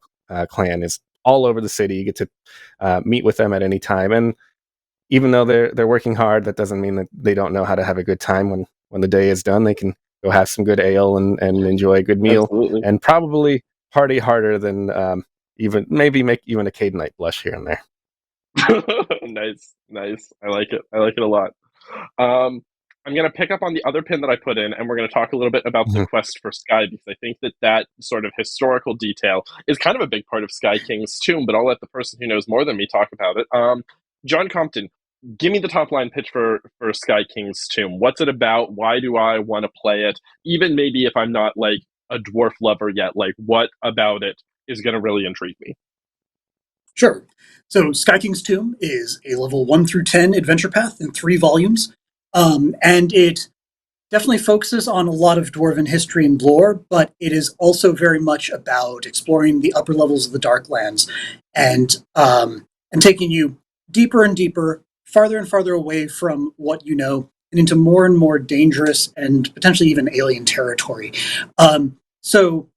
clan is all over the city. You get to meet with them at any time, and even though they're working hard, that doesn't mean that they don't know how to have a good time when the day is done. They can go have some good ale and enjoy a good meal. Absolutely. And probably party harder than even maybe make even a Cadenite blush here and there. Nice. I like it a lot. I'm going to pick up on the other pin that I put in, and we're going to talk a little bit about the quest for Sky, because I think that sort of historical detail is kind of a big part of Sky King's tomb, but I'll let the person who knows more than me talk about it. John Compton, give me the top line pitch for Sky King's tomb. What's it about? Why do I want to play it? Even maybe if I'm not like a dwarf lover yet, like what about it is going to really intrigue me? Sure. So Sky King's Tomb is a level 1 through 10 adventure path in 3 volumes. And it definitely focuses on a lot of dwarven history and lore, but it is also very much about exploring the upper levels of the Darklands and taking you deeper and deeper, farther and farther away from what you know, and into more and more dangerous and potentially even alien territory. So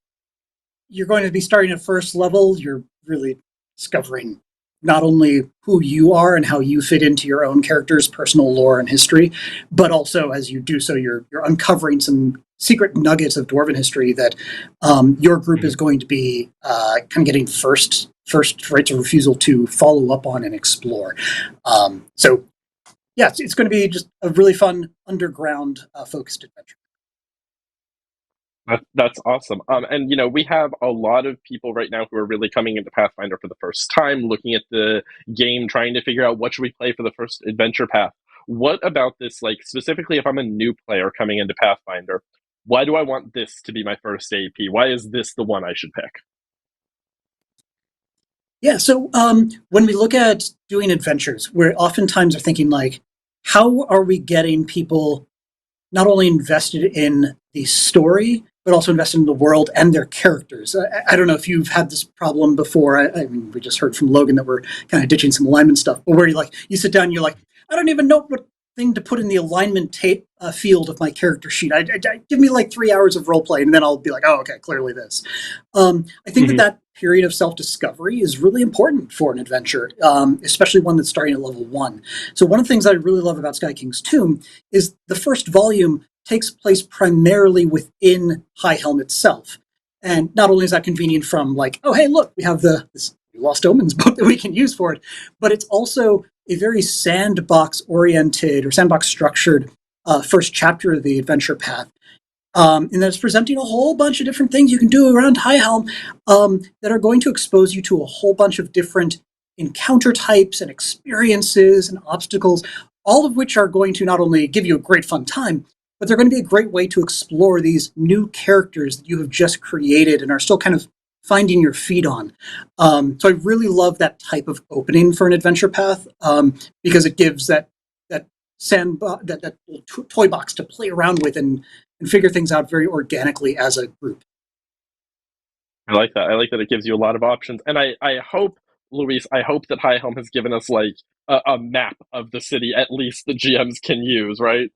you're going to be starting at first level. You're really discovering not only who you are and how you fit into your own character's personal lore and history, but also as you do so, you're uncovering some secret nuggets of dwarven history that your group is going to be kind of getting first rights of refusal to follow up on and explore. So, yeah, it's going to be just a really fun underground focused adventure. That's awesome. And we have a lot of people right now who are really coming into Pathfinder for the first time, looking at the game, trying to figure out what should we play for the first adventure path. What about this, like specifically if I'm a new player coming into Pathfinder, why do I want this to be my first AP? Why is this the one I should pick? Yeah, so when we look at doing adventures, we're oftentimes are thinking like, how are we getting people not only invested in the story, but also invested in the world and their characters? I don't know if you've had this problem before. I mean, we just heard from Logan that we're kind of ditching some alignment stuff, but where you sit down and you're like, I don't even know what thing to put in the alignment field of my character sheet. I give me like 3 hours of role play, and then I'll be like, oh, okay, clearly this. I think that period of self-discovery is really important for an adventure, especially one that's starting at level 1. So one of the things I really love about Sky King's Tomb is the first volume takes place primarily within High Helm itself. And not only is that convenient from like, oh, hey, look, we have this Lost Omens book that we can use for it, but it's also a very sandbox-oriented or sandbox-structured first chapter of the adventure path. And that's presenting a whole bunch of different things you can do around High Helm that are going to expose you to a whole bunch of different encounter types and experiences and obstacles, all of which are going to not only give you a great fun time, but they're going to be a great way to explore these new characters that you have just created and are still kind of finding your feet on. So I really love that type of opening for an adventure path because it gives that toy box to play around with and figure things out very organically as a group. I like that. I like that it gives you a lot of options. And I hope Luis, I hope that High Helm has given us like a map of the city, at least the GMs can use, right?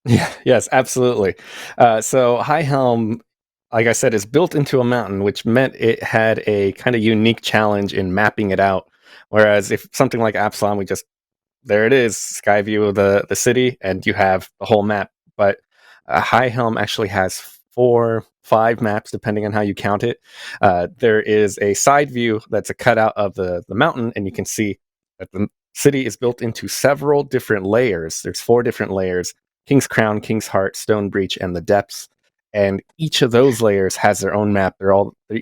Yeah, yes, absolutely. So High Helm, like I said, is built into a mountain, which meant it had a kind of unique challenge in mapping it out. Whereas if something like Absalom, we just there it is, sky view of the city, and you have the whole map. But High Helm actually has 5 maps, depending on how you count it. There is a side view that's a cutout of the mountain, and you can see that the city is built into several different layers. There's 4 different layers: King's Crown, King's Heart, Stone Breach, and the Depths. And each of those layers has their own map. They're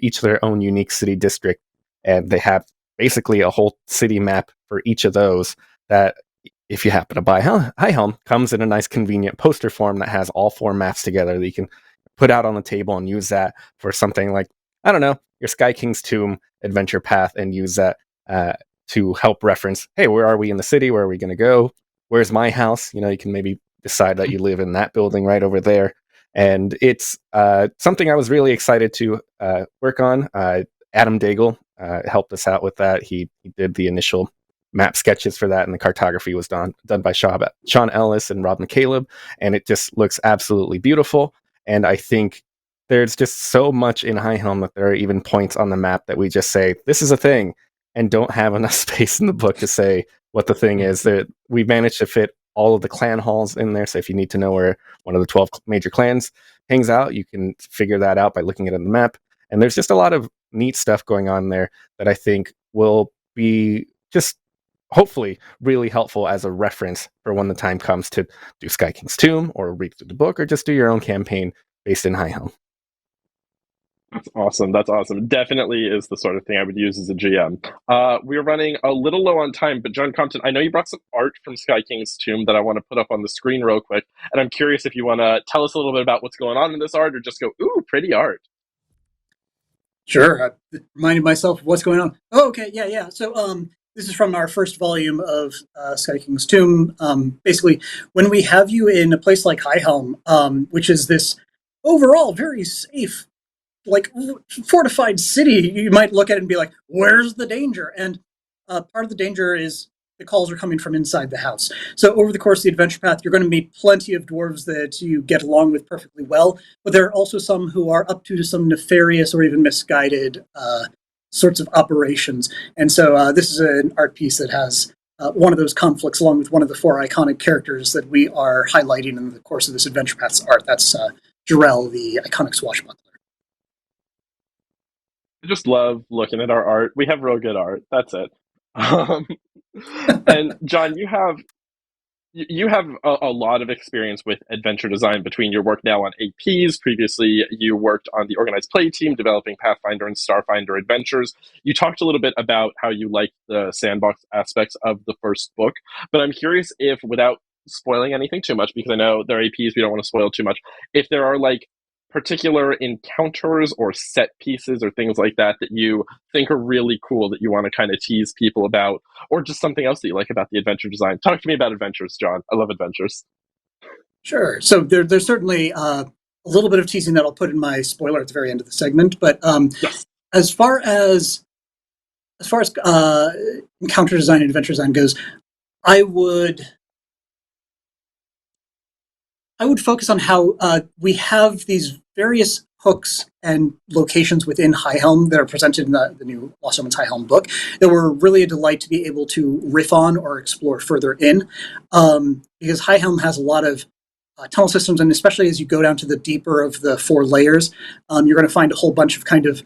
each their own unique city district, and they have basically a whole city map for each of those that, if you happen to buy High Helm, comes in a nice convenient poster form that has all 4 maps together that you can put out on the table and use that for something like, I don't know, your Sky King's Tomb adventure path, and use that to help reference, hey, where are we in the city? Where are we going to go? Where's my house? You can maybe decide that you live in that building right over there. And it's something I was really excited to work on. Adam Daigle helped us out with that. He did the initial map sketches for that, and the cartography was done by Sean Ellis and Rob McCaleb, and it just looks absolutely beautiful. And I think there's just so much in High Helm that there are even points on the map that we just say, this is a thing, and don't have enough space in the book to say what the thing is. That we managed to fit all of the clan halls in there, so if you need to know where one of the 12 major clans hangs out, you can figure that out by looking at it on the map. And there's just a lot of neat stuff going on there that I think will be just hopefully really helpful as a reference for when the time comes to do Sky King's Tomb, or read through the book, or just do your own campaign based in High Helm. That's awesome. That's awesome. Definitely is the sort of thing I would use as a GM. We're running a little low on time, but John Compton, I know you brought some art from Sky King's Tomb that I want to put up on the screen real quick, and I'm curious if you want to tell us a little bit about what's going on in this art, or just go, ooh, pretty art. Sure. I reminded myself of what's going on. Oh, okay. Yeah. So, this is from our first volume of Sky King's Tomb. Basically, when we have you in a place like High Helm, which is this overall very safe, like fortified city, you might look at it and be like, where's the danger? And part of the danger is the calls are coming from inside the house. So over the course of the adventure path, you're going to meet plenty of dwarves that you get along with perfectly well, but there are also some who are up to some nefarious or even misguided sorts of operations. And so this is an art piece that has one of those conflicts along with one of the 4 iconic characters that we are highlighting in the course of this adventure path's art. That's Jarrell, the iconic swashbuckler. I just love looking at our art. We have real good art. That's it. And John, you have a lot of experience with adventure design between your work now on APs. Previously, you worked on the organized play team developing Pathfinder and Starfinder adventures. You talked a little bit about how you like the sandbox aspects of the first book, but I'm curious if, without spoiling anything too much, because I know there are APs, we don't want to spoil too much, if there are like particular encounters or set pieces or things like that that you think are really cool that you want to kind of tease people about, or just something else that you like about the adventure design. Talk to me about adventures, John. I love adventures. Sure. So there's certainly a little bit of teasing that I'll put in my spoiler at the very end of the segment. But Yes. as far as encounter design and adventure design goes, I would focus on how we have these various hooks and locations within High Helm that are presented in the new Lost Omens High Helm book that were really a delight to be able to riff on or explore further in, because High Helm has a lot of tunnel systems, and especially as you go down to the deeper of the 4 layers, you're going to find a whole bunch of kind of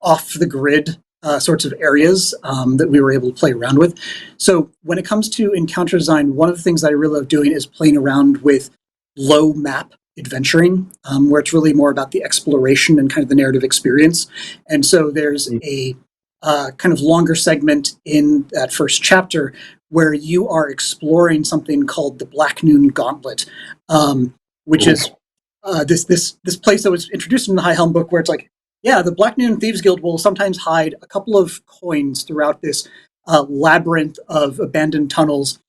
off-the-grid sorts of areas that we were able to play around with. So when it comes to encounter design, one of the things that I really love doing is playing around with low map adventuring, where it's really more about the exploration and kind of the narrative experience. And so there's a kind of longer segment in that first chapter where you are exploring something called the Black Noon Gauntlet, which is this place that was introduced in the High Helm book, where it's like, yeah, the Black Noon Thieves Guild will sometimes hide a couple of coins throughout this labyrinth of abandoned tunnels,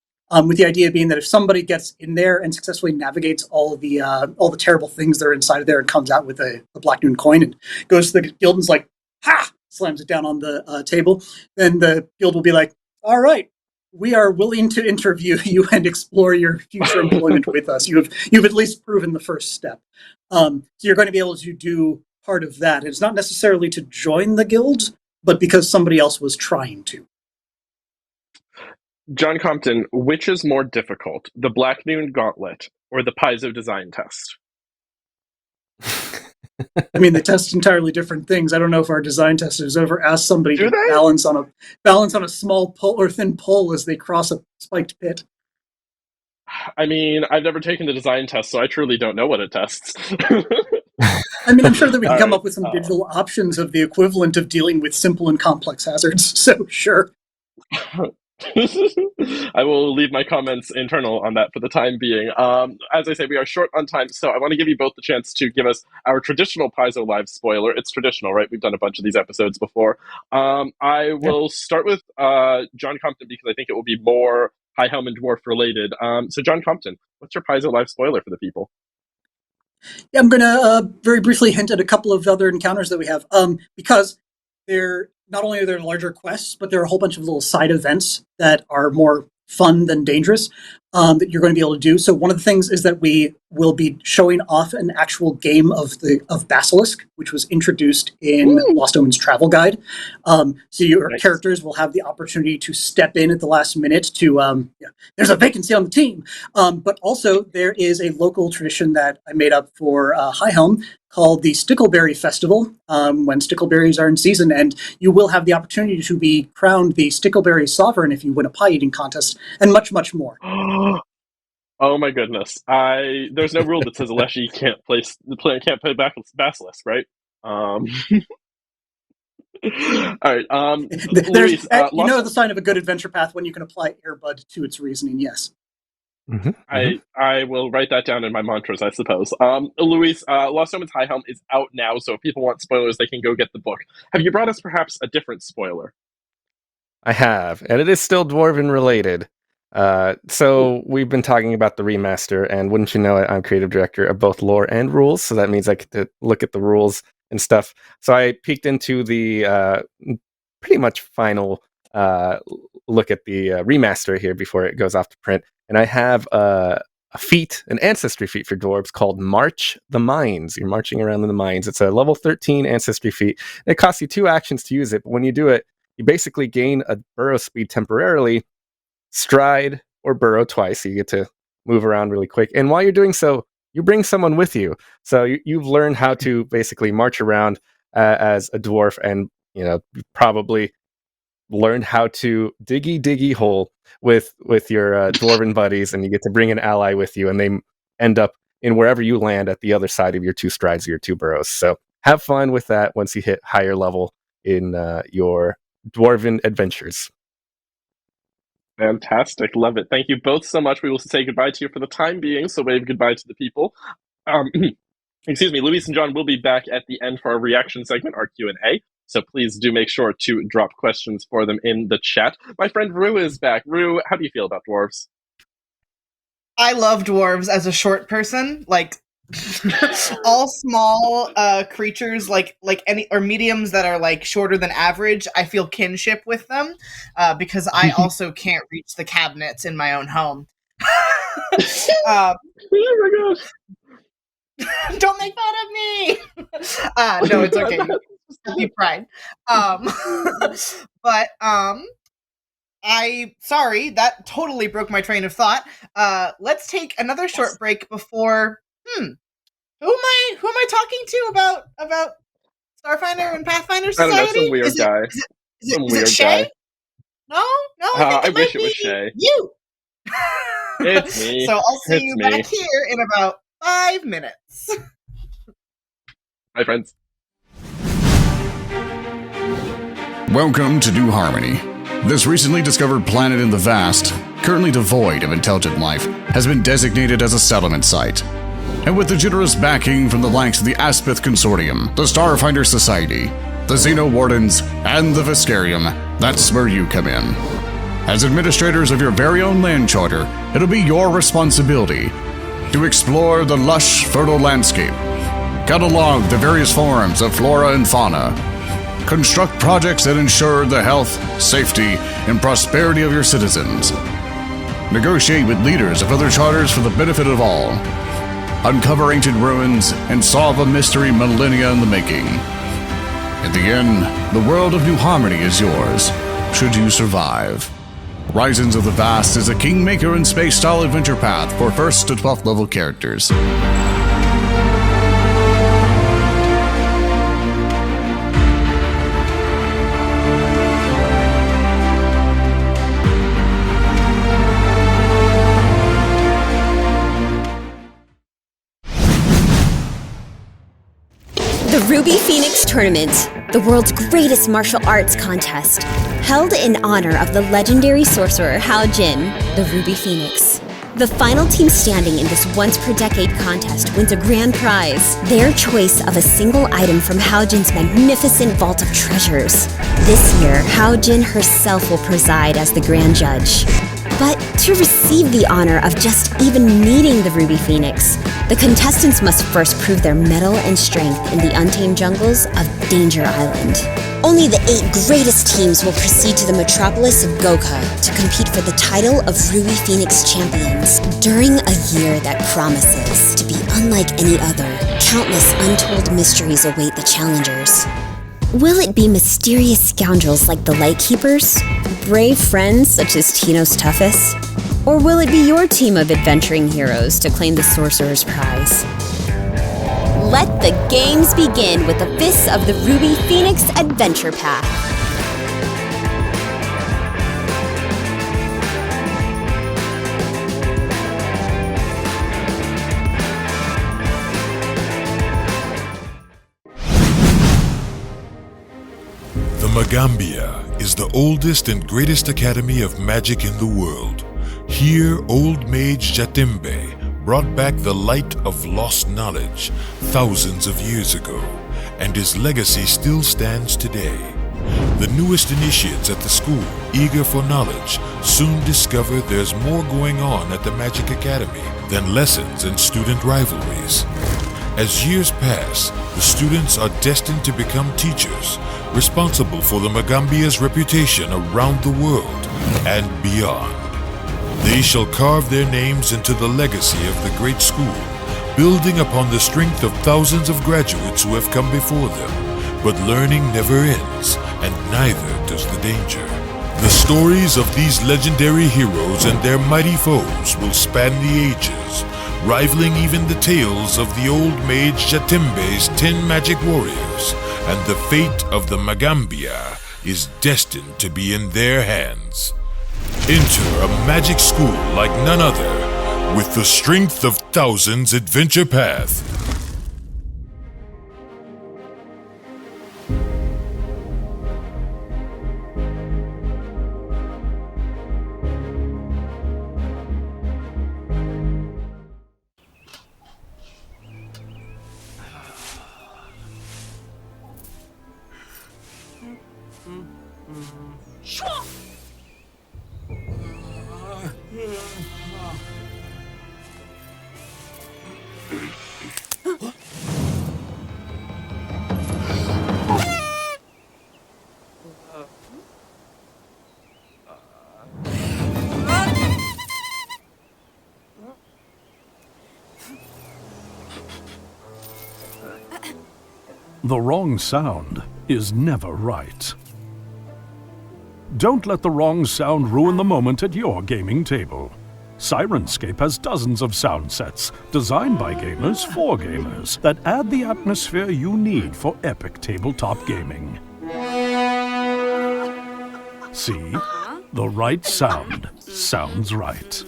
with the idea being that if somebody gets in there and successfully navigates all the terrible things that are inside of there and comes out with a Black Noon coin and goes to the guild and's like, ha! slams it down on the table, then the guild will be like, all right, we are willing to interview you and explore your future employment with us. You've at least proven the first step. So you're going to be able to do part of that. It's not necessarily to join the guild, but because somebody else was trying to. John Compton, which is more difficult, the Black Noon Gauntlet or the Paizo design test? I mean, they test entirely different things. I don't know if our design testers ever asked somebody Do to they? balance on a small pole or thin pole as they cross a spiked pit. I mean, I've never taken the design test, so I truly don't know what it tests. I mean, I'm sure that we can All come right. up with some digital options of the equivalent of dealing with simple and complex hazards. So, sure. I will leave my comments internal on that for the time being. As I say, we are short on time, so I want to give you both the chance to give us our traditional Paizo Live spoiler. It's traditional, right? We've done a bunch of these episodes before. I will start with John Compton because I think it will be more High Helm and Dwarf related. So, John Compton, what's your Paizo Live spoiler for the people? Yeah, I'm going to very briefly hint at a couple of other encounters that we have, because they're not only are there larger quests, but there are a whole bunch of little side events that are more fun than dangerous that you're going to be able to do. So one of the things is that we will be showing off an actual game of Basilisk, which was introduced in Lost Omens Travel Guide. So your characters will have the opportunity to step in at the last minute to, there's a vacancy on the team. But also there is a local tradition that I made up for High Helm called the Stickleberry Festival, when stickleberries are in season, and you will have the opportunity to be crowned the Stickleberry Sovereign if you win a pie eating contest, and much, much more. Oh my goodness! There's no rule that says Aleshi can't play Basilisk, right? All right. Luis, the sign of a good adventure path when you can apply Airbud to its reasoning. Yes. I will write that down in my mantras, I suppose. Luis, Lost Omens High Helm is out now, so if people want spoilers, they can go get the book. Have you brought us perhaps a different spoiler? I have, and it is still Dwarven related. So we've been talking about the remaster, and wouldn't you know it, I'm creative director of both lore and rules, so that means I get to look at the rules and stuff. So I peeked into the pretty much final look at the remaster here before it goes off to print, and I have a feat, an ancestry feat for dwarves called March the Mines. You're marching around in the mines. It's a level 13 ancestry feat. It costs you 2 actions to use it, but when you do it, you basically gain a burrow speed temporarily, stride or burrow twice, so you get to move around really quick. And while you're doing so, you bring someone with you. So you've learned how to basically march around as a dwarf, and probably learned how to diggy hole with your dwarven buddies, and you get to bring an ally with you, and they end up in wherever you land at the other side of your 2 strides or your 2 burrows. So have fun with that once you hit higher level in your dwarven adventures. Fantastic. Love it. Thank you both so much. We will say goodbye to you for the time being, so wave goodbye to the people. Excuse me, Luis and John will be back at the end for our reaction segment, our Q&A. So please do make sure to drop questions for them in the chat. My friend Rue is back. Rue, how do you feel about dwarves? I love dwarves as a short person. Like, all small creatures, like any or mediums that are like shorter than average, I feel kinship with them because I also can't reach the cabinets in my own home. Oh my gosh. Don't make fun of me. No, it's okay. Happy Pride. But sorry, that totally broke my train of thought. Let's take another short break before. Who am I talking to about Starfinder and Pathfinder Society? I don't know, some weird guy. Is it Shay? No, I wish it was Shay. You. It's me. So I'll see you back here in about 5 minutes. Bye, friends. Welcome to New Harmony. This recently discovered planet in the vast, currently devoid of intelligent life, has been designated as a settlement site. And with the generous backing from the likes of the Aspith Consortium, the Starfinder Society, the Xeno Wardens, and the Viscarium, that's where you come in. As administrators of your very own land charter, it'll be your responsibility to explore the lush, fertile landscape, catalog the various forms of flora and fauna, Construct projects that ensure the health, safety, and prosperity of your citizens. Negotiate with leaders of other charters for the benefit of all. Uncover ancient ruins and solve a mystery millennia in the making. In the end, the world of New Harmony is yours, should you survive. Risings of the Vast is a Kingmaker and space-style adventure path for 1st to 12th level characters. The Ruby Phoenix Tournament, the world's greatest martial arts contest, held in honor of the legendary sorcerer Hao Jin, the Ruby Phoenix. The final team standing in this once-per-decade contest wins a grand prize, their choice of a single item from Hao Jin's magnificent vault of treasures. This year, Hao Jin herself will preside as the grand judge. But to receive the honor of just even meeting the Ruby Phoenix, the contestants must first prove their mettle and strength in the untamed jungles of Danger Island. Only the 8 greatest teams will proceed to the metropolis of Goka to compete for the title of Ruby Phoenix Champions during a year that promises to be unlike any other. Countless untold mysteries await the challengers. Will it be mysterious scoundrels like the Lightkeepers? Brave friends such as Tino's Toughest? Or will it be your team of adventuring heroes to claim the Sorcerer's Prize? Let the games begin with the Fists of the Ruby Phoenix Adventure Path. The Magambia is the oldest and greatest academy of magic in the world. Here, old mage Jatimbe brought back the light of lost knowledge thousands of years ago, and his legacy still stands today. The newest initiates at the school, eager for knowledge, soon discover there's more going on at the Magic Academy than lessons and student rivalries. As years pass, the students are destined to become teachers, responsible for the Magambia's reputation around the world and beyond. They shall carve their names into the legacy of the great school, building upon the strength of thousands of graduates who have come before them. But learning never ends, and neither does the danger. The stories of these legendary heroes and their mighty foes will span the ages, rivaling even the tales of the old mage Jatimbe's 10 magic warriors, and the fate of the Magambia is destined to be in their hands. Enter a magic school like none other, with the Strength of Thousands Adventure Path. The wrong sound is never right. Don't let the wrong sound ruin the moment at your gaming table. Sirenscape has dozens of sound sets designed by gamers for gamers that add the atmosphere you need for epic tabletop gaming. See? The right sound sounds right.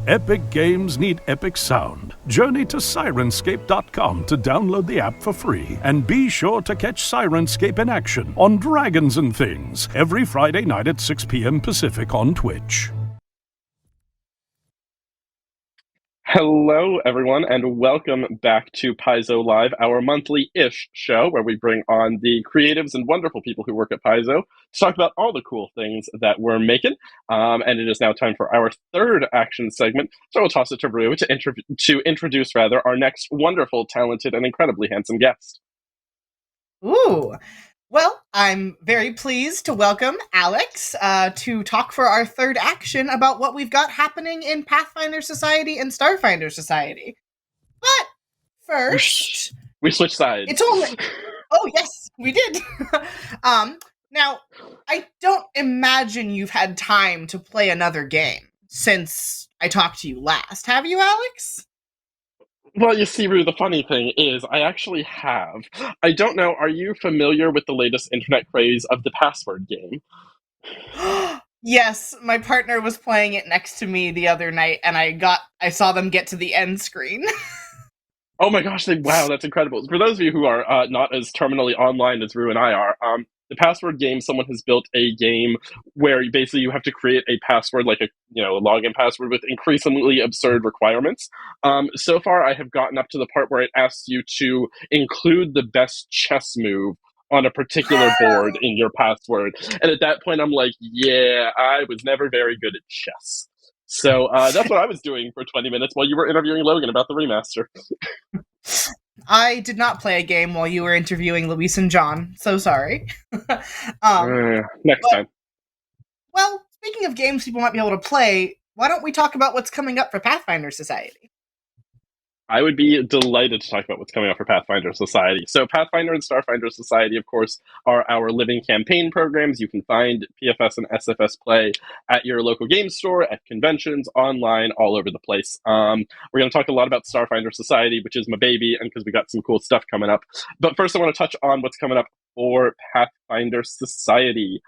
Epic games need epic sound. Journey to Sirenscape.com to download the app for free. And be sure to catch Sirenscape in action on Dragons and Things every Friday night at 6 p.m. Pacific on Twitch. Hello, everyone, and welcome back to Paizo Live, our monthly-ish show where we bring on the creatives and wonderful people who work at Paizo to talk about all the cool things that we're making. And it is now time for our third action segment, so we'll toss it to Rue to introduce our next wonderful, talented, and incredibly handsome guest. Ooh. Well, I'm very pleased to welcome Alex to talk for our third action about what we've got happening in Pathfinder Society and Starfinder Society. But first, we switched sides. It's only. Oh yes, we did. Now, I don't imagine you've had time to play another game since I talked to you last. Have you, Alex? Well, you see, Rue, the funny thing is, I actually have. I don't know, are you familiar with the latest internet craze of the password game? Yes, my partner was playing it next to me the other night, and I saw them get to the end screen. Oh my gosh, wow, that's incredible. For those of you who are not as terminally online as Rue and I are, the password game, someone has built a game where you have to create a password, like a login password with increasingly absurd requirements. So far, I have gotten up to the part where it asks you to include the best chess move on a particular board in your password. And at that point, I'm like, yeah, I was never very good at chess. So that's what I was doing for 20 minutes while you were interviewing Logan about the remaster. I did not play a game while you were interviewing Luis and John. So sorry. Next time. Well, speaking of games people might be able to play, why don't we talk about what's coming up for Pathfinder Society? I would be delighted to talk about what's coming up for Pathfinder Society. So Pathfinder and Starfinder Society, of course, are our living campaign programs. You can find PFS and SFS play at your local game store, at conventions, online, all over the place. We're going to talk a lot about Starfinder Society, which is my baby, and because we got some cool stuff coming up. But first, I want to touch on what's coming up for Pathfinder Society.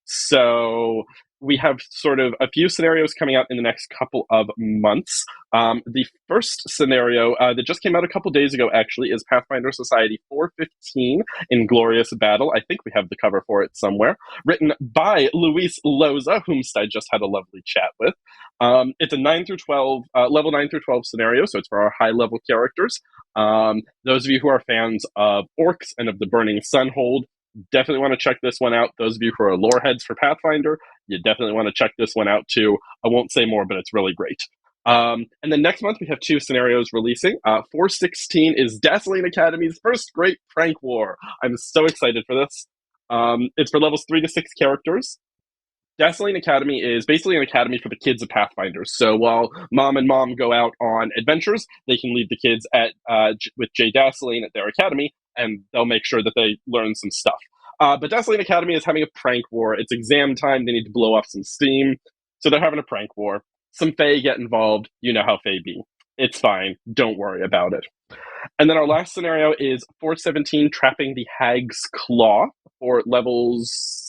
So we have sort of a few scenarios coming out in the next couple of months. The first scenario that just came out a couple days ago, actually, is Pathfinder Society 415 Inglorious Battle. I think we have the cover for it somewhere. Written by Luis Loza, whom I just had a lovely chat with. It's a 9 through 12, level 9 through 12 scenario, so it's for our high-level characters. Those of you who are fans of orcs and of the Burning Sunhold, definitely want to check this one out. Those of you who are lore heads for Pathfinder, you definitely want to check this one out too. I won't say more, but it's really great. And then next month we have two scenarios releasing. 416 is Dazzling Academy's first great prank war. I'm so excited for this. It's for levels 3 to 6 characters. Dazzling Academy is basically an academy for the kids of Pathfinders. So while mom and mom go out on adventures, they can leave the kids at with Jay Dazzling at their academy, and they'll make sure that they learn some stuff. But Dazzling Academy is having a prank war. It's exam time. They need to blow off some steam. So they're having a prank war. Some Fae get involved. You know how Fae be. It's fine. Don't worry about it. And then our last scenario is 417 Trapping the Hag's Claw for levels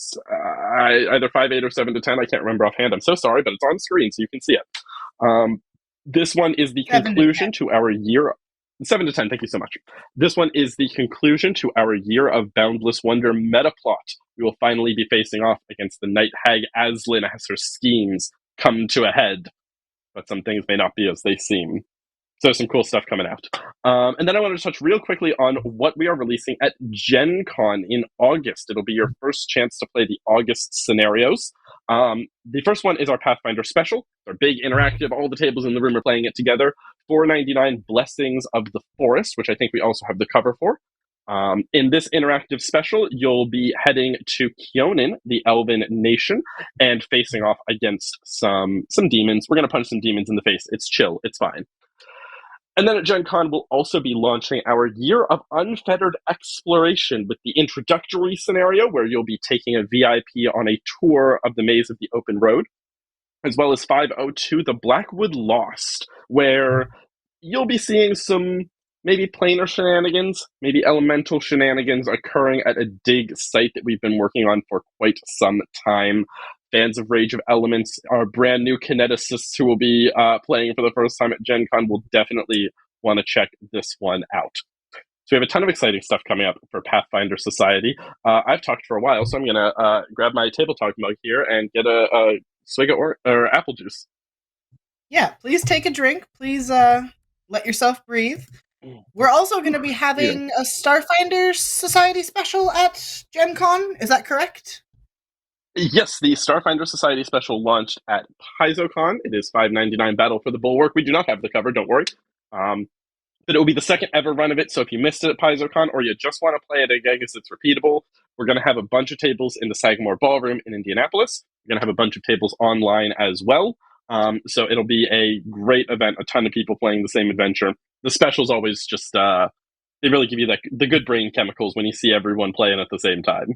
either 5, 8, or 7 to 10. I can't remember offhand. I'm so sorry, but it's on screen so you can see it. This one is the conclusion to our year... 7 to 10, thank you so much. This one is the conclusion to our Year of Boundless Wonder meta plot. We will finally be facing off against the Night Hag Aslan as her schemes come to a head. But some things may not be as they seem. So some cool stuff coming out. And then I wanted to touch real quickly on what we are releasing at Gen Con in August. It'll be your first chance to play the August scenarios. The first one is our Pathfinder special. Our big interactive, all the tables in the room are playing it together. $4.99 Blessings of the Forest, which I think we also have the cover for. In this interactive special, you'll be heading to Kionin, the Elven nation, and facing off against some demons. We're going to punch some demons in the face. It's chill. It's fine. And then at Gen Con, we'll also be launching our Year of Unfettered Exploration with the introductory scenario, where you'll be taking a VIP on a tour of the Maze of the Open Road, as well as 502 The Blackwood Lost, where you'll be seeing some maybe planar shenanigans, maybe elemental shenanigans occurring at a dig site that we've been working on for quite some time. Fans of Rage of Elements, our brand new kineticists who will be playing for the first time at Gen Con will definitely want to check this one out. So we have a ton of exciting stuff coming up for Pathfinder Society. I've talked for a while, so I'm going to grab my table talk mug here and get a swig of or apple juice. Yeah, please take a drink. Please let yourself breathe. We're also going to be having a Starfinder Society special at Gen Con. Is that correct? Yes, the Starfinder Society special launched at PaizoCon. It is $5.99 Battle for the Bulwark. We do not have the cover, don't worry. But it will be the second ever run of it, so if you missed it at PaizoCon or you just want to play it again because it's repeatable, we're going to have a bunch of tables in the Sagamore Ballroom in Indianapolis. We're going to have a bunch of tables online as well. So it'll be a great event, a ton of people playing the same adventure. The specials always just, they really give you the good brain chemicals when you see everyone playing at the same time.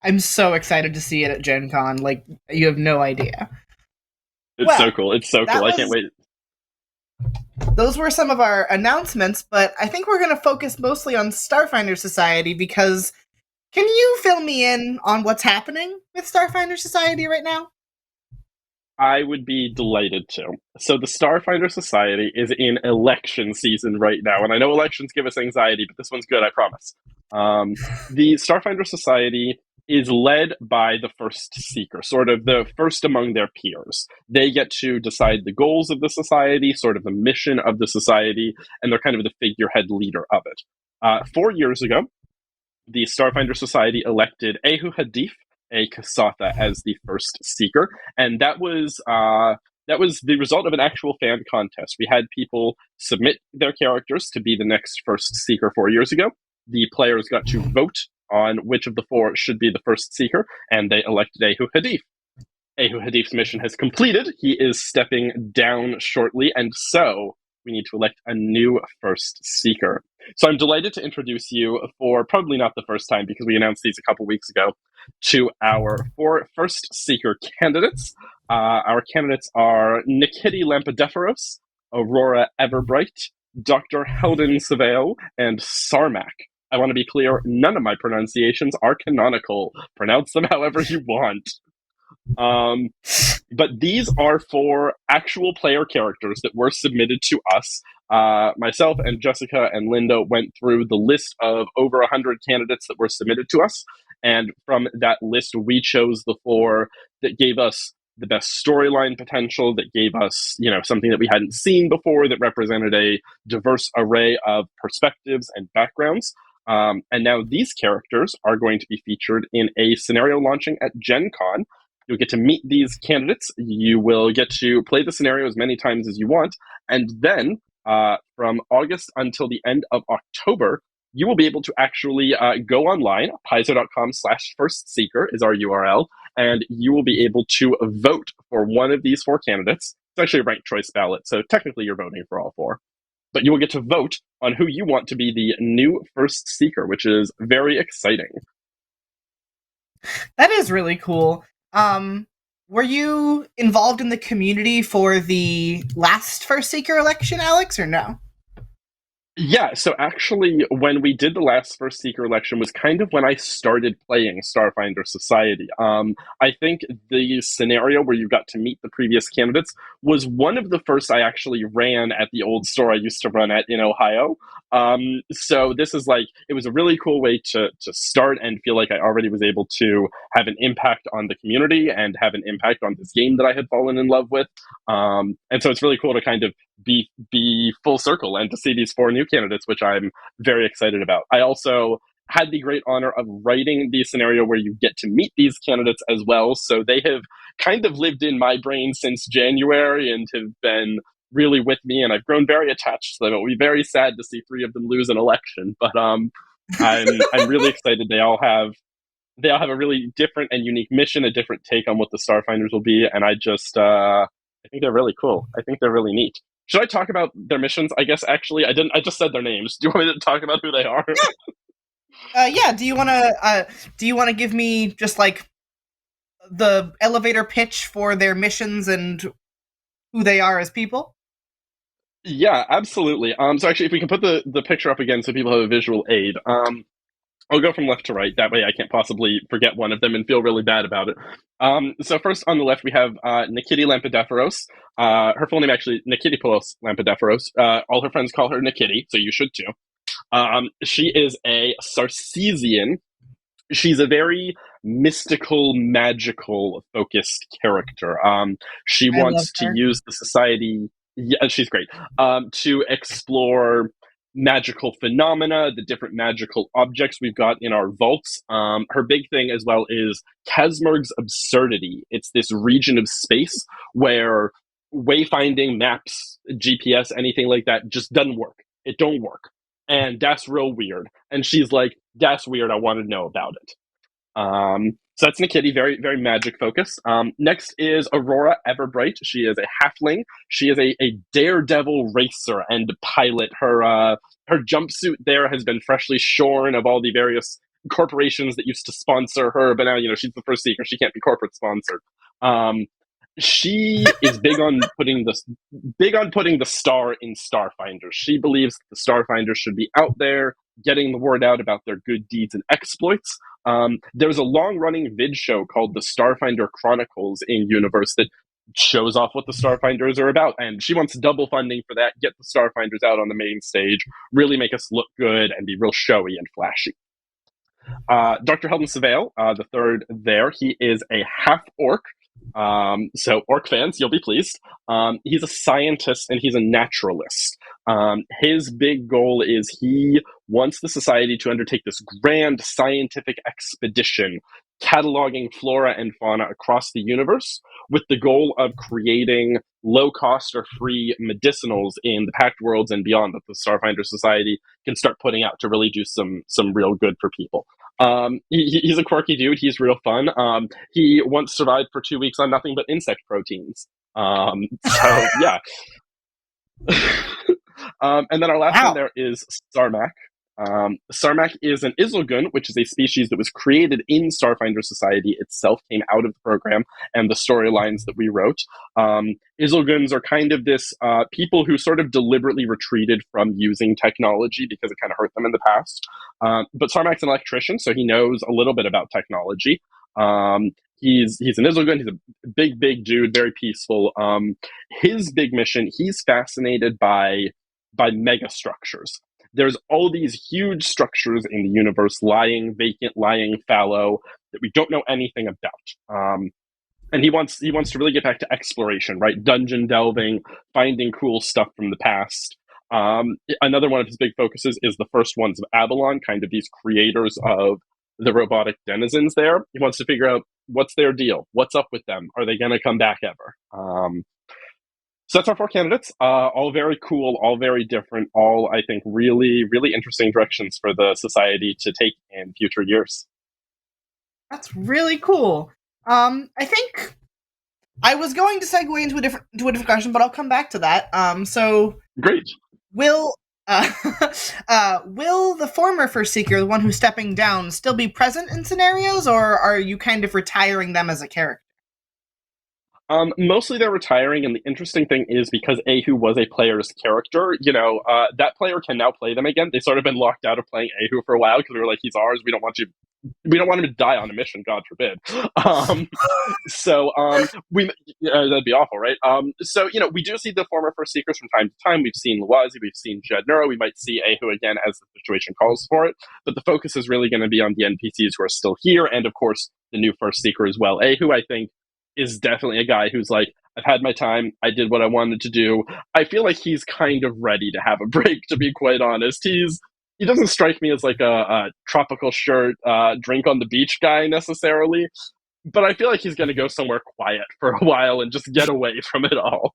I'm so excited to see it at Gen Con. Like, you have no idea. It's so cool. It's so cool. I can't wait. Those were some of our announcements, but I think we're going to focus mostly on Starfinder Society because can you fill me in on what's happening with Starfinder Society right now? I would be delighted to. So the Starfinder Society is in election season right now, and I know elections give us anxiety, but this one's good, I promise. The Starfinder Society is led by the first seeker, sort of the first among their peers. They get to decide the goals of the society, sort of the mission of the society, and they're kind of the figurehead leader of it. 4 years ago, the Starfinder Society elected Ehu Hadif, a Kasatha, as the first seeker, and that was the result of an actual fan contest. We had people submit their characters to be the next first seeker 4 years ago. The players got to vote on which of the four should be the first seeker, and they elected Ehu Hadif. Ehu Hadif's mission has completed. He is stepping down shortly, and so we need to elect a new first seeker. So I'm delighted to introduce you, for probably not the first time because we announced these a couple weeks ago, to our four first seeker candidates. Our candidates are Nikiti Lampadeferos, Aurora Everbright, Dr. Heldon Savale, and Sarmak. I want to be clear, none of my pronunciations are canonical. Pronounce them however you want. But these are four actual player characters that were submitted to us. Myself and Jessica and Linda went through the list of over 100 candidates that were submitted to us. And from that list, we chose the four that gave us the best storyline potential, that gave us, something that we hadn't seen before, that represented a diverse array of perspectives and backgrounds. And now these characters are going to be featured in a scenario launching at Gen Con. You'll get to meet these candidates. You will get to play the scenario as many times as you want. And then from August until the end of October, you will be able to actually go online. Paizo.com/firstseeker is our URL. And you will be able to vote for one of these four candidates. It's actually a ranked choice ballot, so technically you're voting for all four. But you will get to vote on who you want to be the new first seeker, which is very exciting. That is really cool. Were you involved in the community for the last first seeker election, Alex, or no? Yeah, so actually, when we did the last first seeker election was kind of when I started playing Starfinder Society. I think the scenario where you got to meet the previous candidates was one of the first I actually ran at the old store I used to run at in Ohio. So this is it was a really cool way to start and feel like I already was able to have an impact on the community and have an impact on this game that I had fallen in love with. And so it's really cool to kind of be full circle and to see these four new candidates, which I'm very excited about. I also had the great honor of writing the scenario where you get to meet these candidates as well. So they have kind of lived in my brain since January and have been really with me, and I've grown very attached to them. It will be very sad to see three of them lose an election, but I'm really excited. They all have a really different and unique mission, a different take on what the Starfinders will be, and I think they're really cool. I think they're really neat. Should I talk about their missions? I guess actually I didn't. I just said their names. Do you want me to talk about who they are? Yeah. Do you want to give me just the elevator pitch for their missions and who they are as people? Yeah, absolutely. So actually, if we can put the picture up again so people have a visual aid. I'll go from left to right. That way I can't possibly forget one of them and feel really bad about it. So first on the left, we have Nikiti Lampadeferos. Her full name actually, Nikitipoulos Lampadeferos. All her friends call her Nikiti, so you should too. She is a Sarcesian. She's a very mystical, magical focused character. She I love wants to her. use the society. Yeah, she's great. To explore magical phenomena, the different magical objects we've got in our vaults. Her big thing as well is Kasmerg's Absurdity. It's this region of space where wayfinding, maps, GPS, anything like that just doesn't work. It don't work. And that's real weird. And she's like, that's weird. I want to know about it. So that's Nikiti, very, very magic focus. Next is Aurora Everbright. She is a halfling. She is a daredevil racer and pilot. Her jumpsuit there has been freshly shorn of all the various corporations that used to sponsor her, but now, she's the first seeker. She can't be corporate sponsored. She is big on putting the star in Starfinders. She believes the Starfinders should be out there getting the word out about their good deeds and exploits. There's a long-running vid show called the Starfinder Chronicles in Universe that shows off what the Starfinders are about, and she wants double funding for that, get the Starfinders out on the main stage, really make us look good and be real showy and flashy. Dr. Heldon Savale, the third there, he is a half-orc. So orc fans, you'll be pleased. He's a scientist and he's a naturalist. His big goal is he wants the society to undertake this grand scientific expedition, cataloging flora and fauna across the universe with the goal of creating low-cost or free medicinals in the Pact Worlds and beyond that the Starfinder Society can start putting out to really do some real good for people. He's a quirky dude. He's real fun. He once survived for 2 weeks on nothing but insect proteins. So yeah. And then our last one there is Sarmak. Sarmak is an Izilgun, which is a species that was created in Starfinder Society itself, came out of the program and the storylines that we wrote. Izilguns are kind of this people who sort of deliberately retreated from using technology because it kind of hurt them in the past. But Sarmak's an electrician, so he knows a little bit about technology. He's an Izilgun. He's a big dude, very peaceful. His big mission, he's fascinated by mega structures. There's all these huge structures in the universe lying vacant, lying fallow that we don't know anything about. And he wants to really get back to exploration, right? Dungeon delving, finding cool stuff from the past. Another one of his big focuses is the first ones of Avalon, kind of these creators of the robotic denizens there. He wants to figure out what's their deal, what's up with them, are they going to come back ever? So that's our 4 candidates, all very cool, all very different, all, I think, really, really interesting directions for the society to take in future years. That's really cool. I think I was going to segue into a different question, but I'll come back to that. So great. Will the former First Seeker, the one who's stepping down, still be present in scenarios, or are you kind of retiring them as a character? Mostly they're retiring, and the interesting thing is because Ahu was a player's character, that player can now play them again. They've sort of been locked out of playing Ahu for a while because we were like, he's ours. We don't want him to die on a mission, God forbid. That'd be awful, right? We do see the former First Seekers from time to time. We've seen Luwazi, we've seen Jed Nero. We might see Ahu again as the situation calls for it. But the focus is really going to be on the NPCs who are still here, and of course, the new First Seeker as well. Ahu, I think, is definitely a guy who's like, I've had my time, I did what I wanted to do. I feel like he's kind of ready to have a break, to be quite honest. He doesn't strike me as like a tropical shirt, drink on the beach guy necessarily, but I feel like he's going to go somewhere quiet for a while and just get away from it all.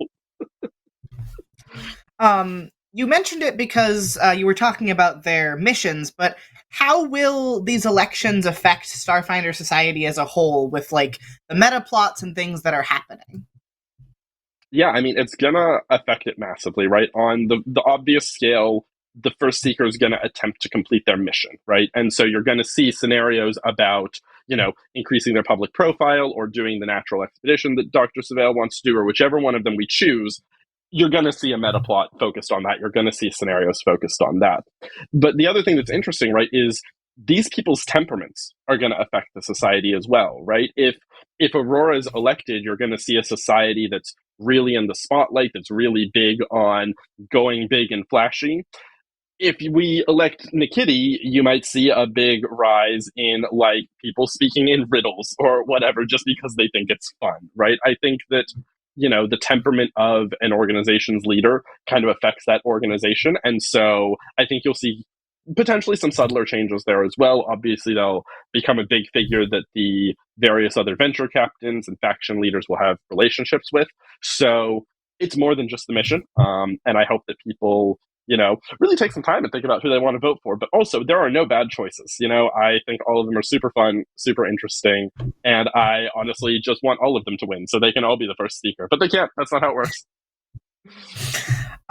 You mentioned it because you were talking about their missions, but how will these elections affect Starfinder Society as a whole with, like, the meta plots and things that are happening? Yeah, I mean, it's going to affect it massively, right? On the obvious scale, the First Seeker is going to attempt to complete their mission, right? And so you're going to see scenarios about, increasing their public profile or doing the natural expedition that Dr. Savale wants to do, or whichever one of them we choose. You're going to see a meta plot focused on that. You're going to see scenarios focused on that. But the other thing that's interesting, right, is these people's temperaments are going to affect the society as well, right? If Aurora is elected, you're going to see a society that's really in the spotlight, that's really big on going big and flashy. if we elect Nikiti, you might see a big rise in like people speaking in riddles or whatever just because they think it's fun, right? I think that, the temperament of an organization's leader kind of affects that organization. And so I think you'll see potentially some subtler changes there as well. Obviously, they'll become a big figure that the various other venture captains and faction leaders will have relationships with. So it's more than just the mission. And I hope that people really take some time and think about who they want to vote for. But also, there are no bad choices. I think all of them are super fun, super interesting, and I honestly just want all of them to win so they can all be the first speaker. But they can't. That's not how it works.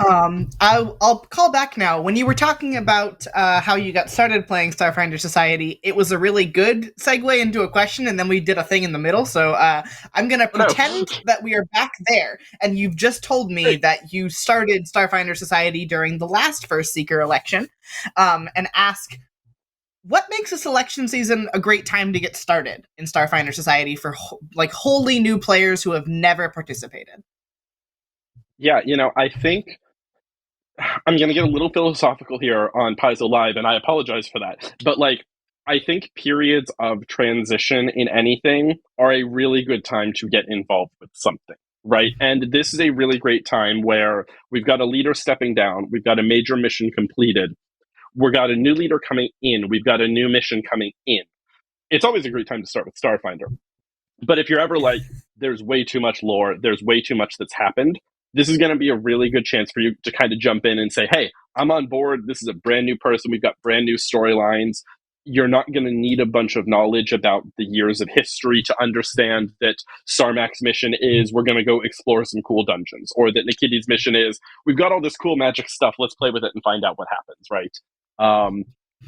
I'll call back now. When you were talking about how you got started playing Starfinder Society, it was a really good segue into a question, and then we did a thing in the middle. So I'm going to pretend that we are back there, and you've just told me that you started Starfinder Society during the last First Seeker election, and ask, what makes this election season a great time to get started in Starfinder Society for wholly new players who have never participated? Yeah, I think I'm going to get a little philosophical here on Paizo Live, and I apologize for that. But, I think periods of transition in anything are a really good time to get involved with something, right? And this is a really great time where we've got a leader stepping down, we've got a major mission completed, we've got a new leader coming in, we've got a new mission coming in. It's always a great time to start with Starfinder. But if you're ever like, there's way too much lore, there's way too much that's happened, this is going to be a really good chance for you to kind of jump in and say, hey, I'm on board. This is a brand new person. We've got brand new storylines. You're not going to need a bunch of knowledge about the years of history to understand that Sarmak's mission is we're going to go explore some cool dungeons, or that Nikiti's mission is we've got all this cool magic stuff. Let's play with it and find out what happens, right?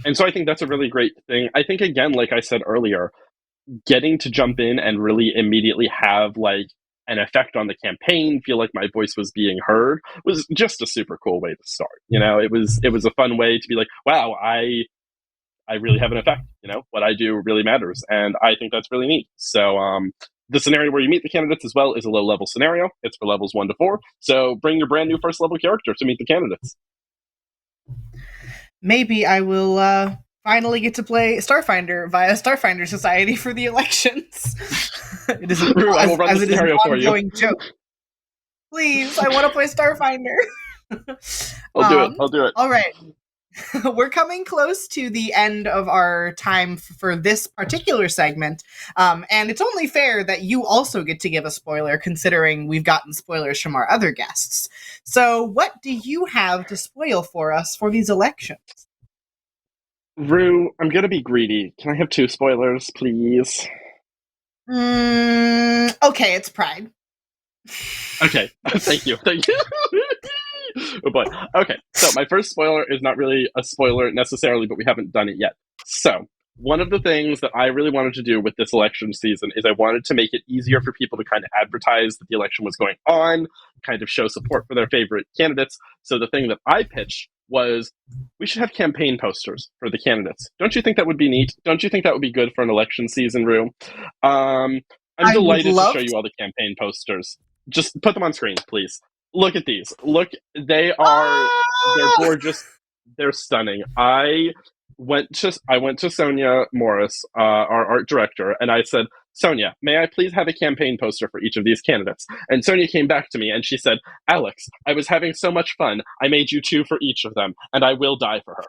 And so I think that's a really great thing. I think, again, like I said earlier, getting to jump in and really immediately have an effect on the campaign, feel like my voice was being heard, was just a super cool way to start. It was a fun way to be like, wow, I really have an effect. What I do really matters, and I think that's really neat. So the scenario where you meet the candidates as well is a low level scenario. It's for levels 1 to 4. So bring your brand new first level character to meet the candidates. Maybe I will finally get to play Starfinder via Starfinder Society for the elections. It is Rue, I will run the scenario for you. Joke. Please, I want to play Starfinder. I'll do it. All right. We're coming close to the end of our time for this particular segment, and it's only fair that you also get to give a spoiler, considering we've gotten spoilers from our other guests. So what do you have to spoil for us for these elections? Rue, I'm going to be greedy. Can I have 2 spoilers, please? Okay, it's Pride. Okay, thank you. Oh boy. Okay, so my first spoiler is not really a spoiler necessarily, but we haven't done it yet. So, one of the things that I really wanted to do with this election season is I wanted to make it easier for people to kind of advertise that the election was going on, kind of show support for their favorite candidates. So the thing that I pitched was we should have campaign posters for the candidates. Don't you think that would be neat? Don't you think that would be good for an election season, Rue? I'm delighted to show you all the campaign posters. Just put them on screen, please. Look at these. Look, they're gorgeous. They're stunning. I went to Sonia Morris, our art director, and I said, Sonia, may I please have a campaign poster for each of these candidates? And Sonia came back to me and she said, Alex, I was having so much fun. I made you 2 for each of them, and I will die for her.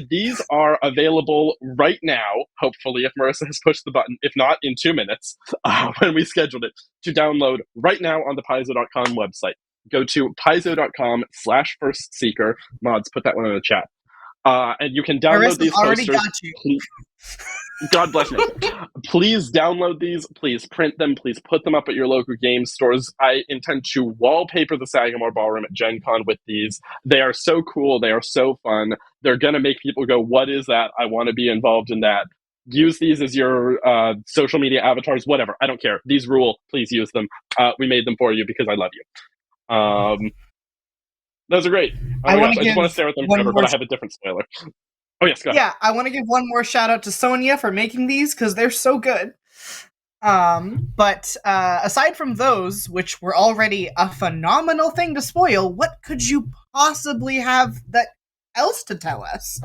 These are available right now, hopefully, if Marissa has pushed the button, if not in 2 minutes, when we scheduled it, to download right now on the Paizo.com website. Go to Paizo.com/firstseeker. Mods, put that one in the chat. And you can download these posters. Got you. Please. God bless me. Please download these. Please print them. Please put them up at your local game stores. I intend to wallpaper the Sagamore Ballroom at Gen Con with these. They are so cool. They are so fun. They're going to make people go, what is that? I want to be involved in that. Use these as your social media avatars, whatever. I don't care. These rule. Please use them. We made them for you because I love you. Those are great. I just want to stare at them forever, but I have a different spoiler. Oh, yes, go ahead. Yeah, I want to give one more shout out to Sonia for making these because they're so good. But aside from those, which were already a phenomenal thing to spoil, what could you possibly have that else to tell us.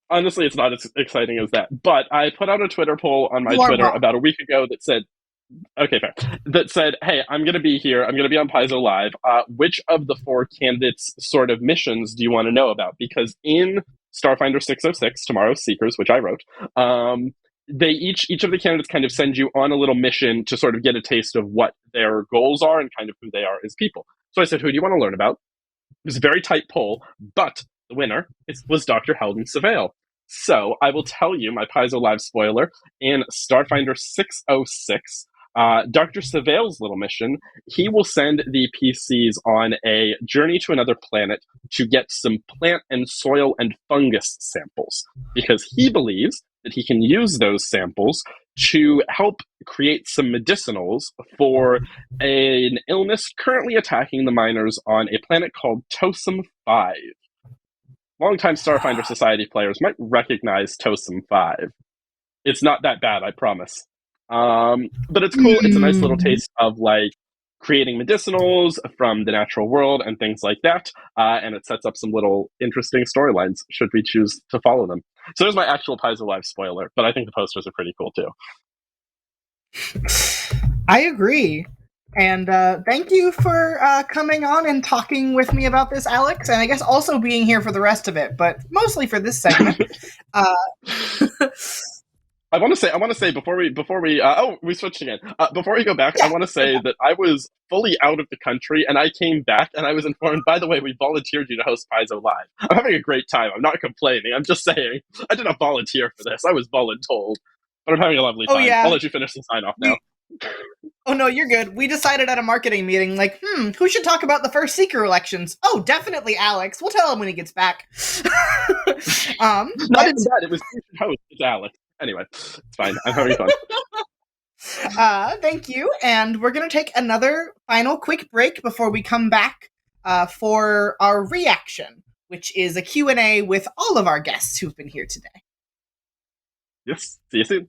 Honestly, it's not as exciting as that. But I put out a Twitter poll on my You are Twitter wrong. about a week ago that said, okay, fair. That said, hey, I'm going to be here. I'm going to be on Paizo Live. Which of the 4 candidates' sort of missions do you want to know about? Because in Starfinder 606, Tomorrow's Seekers, which I wrote, they each of the candidates kind of send you on a little mission to sort of get a taste of what their goals are and kind of who they are as people. So I said, who do you want to learn about? It was a very tight poll, but the winner was Dr. Heldon Savale. So I will tell you my Paizo Live spoiler. In Starfinder 606, Dr. Savale's little mission, he will send the PCs on a journey to another planet to get some plant and soil and fungus samples, because he believes that he can use those samples to help create some medicinals for an illness currently attacking the miners on a planet called Tosum 5. Longtime Starfinder Society players might recognize Tosum 5. It's not that bad, I promise. But it's cool. It's a nice little taste of like creating medicinals from the natural world and things like that. And it sets up some little interesting storylines should we choose to follow them. So there's my actual Paizo Live spoiler, but I think the posters are pretty cool too. I agree. And thank you for coming on and talking with me about this, Alex, and I guess also being here for the rest of it, but mostly for this segment. I want to say before we we switched again. Before we go back, I want to say that I was fully out of the country and I came back and I was informed, by the way, we volunteered you to host Paizo Live. I'm having a great time. I'm not complaining. I'm just saying I did not volunteer for this. I was voluntold. But I'm having a lovely time. Yeah. I'll let you finish the sign off now. Oh, no, you're good. We decided at a marketing meeting, like, who should talk about the first Seeker elections? Oh, definitely Alex. We'll tell him when he gets back. Not even that. It was you should host. It's Alex. Anyway, it's fine. I'm having fun. Thank you. And we're going to take another final quick break before we come back for our reaction, which is a Q&A with all of our guests who've been here today. Yes. See you soon.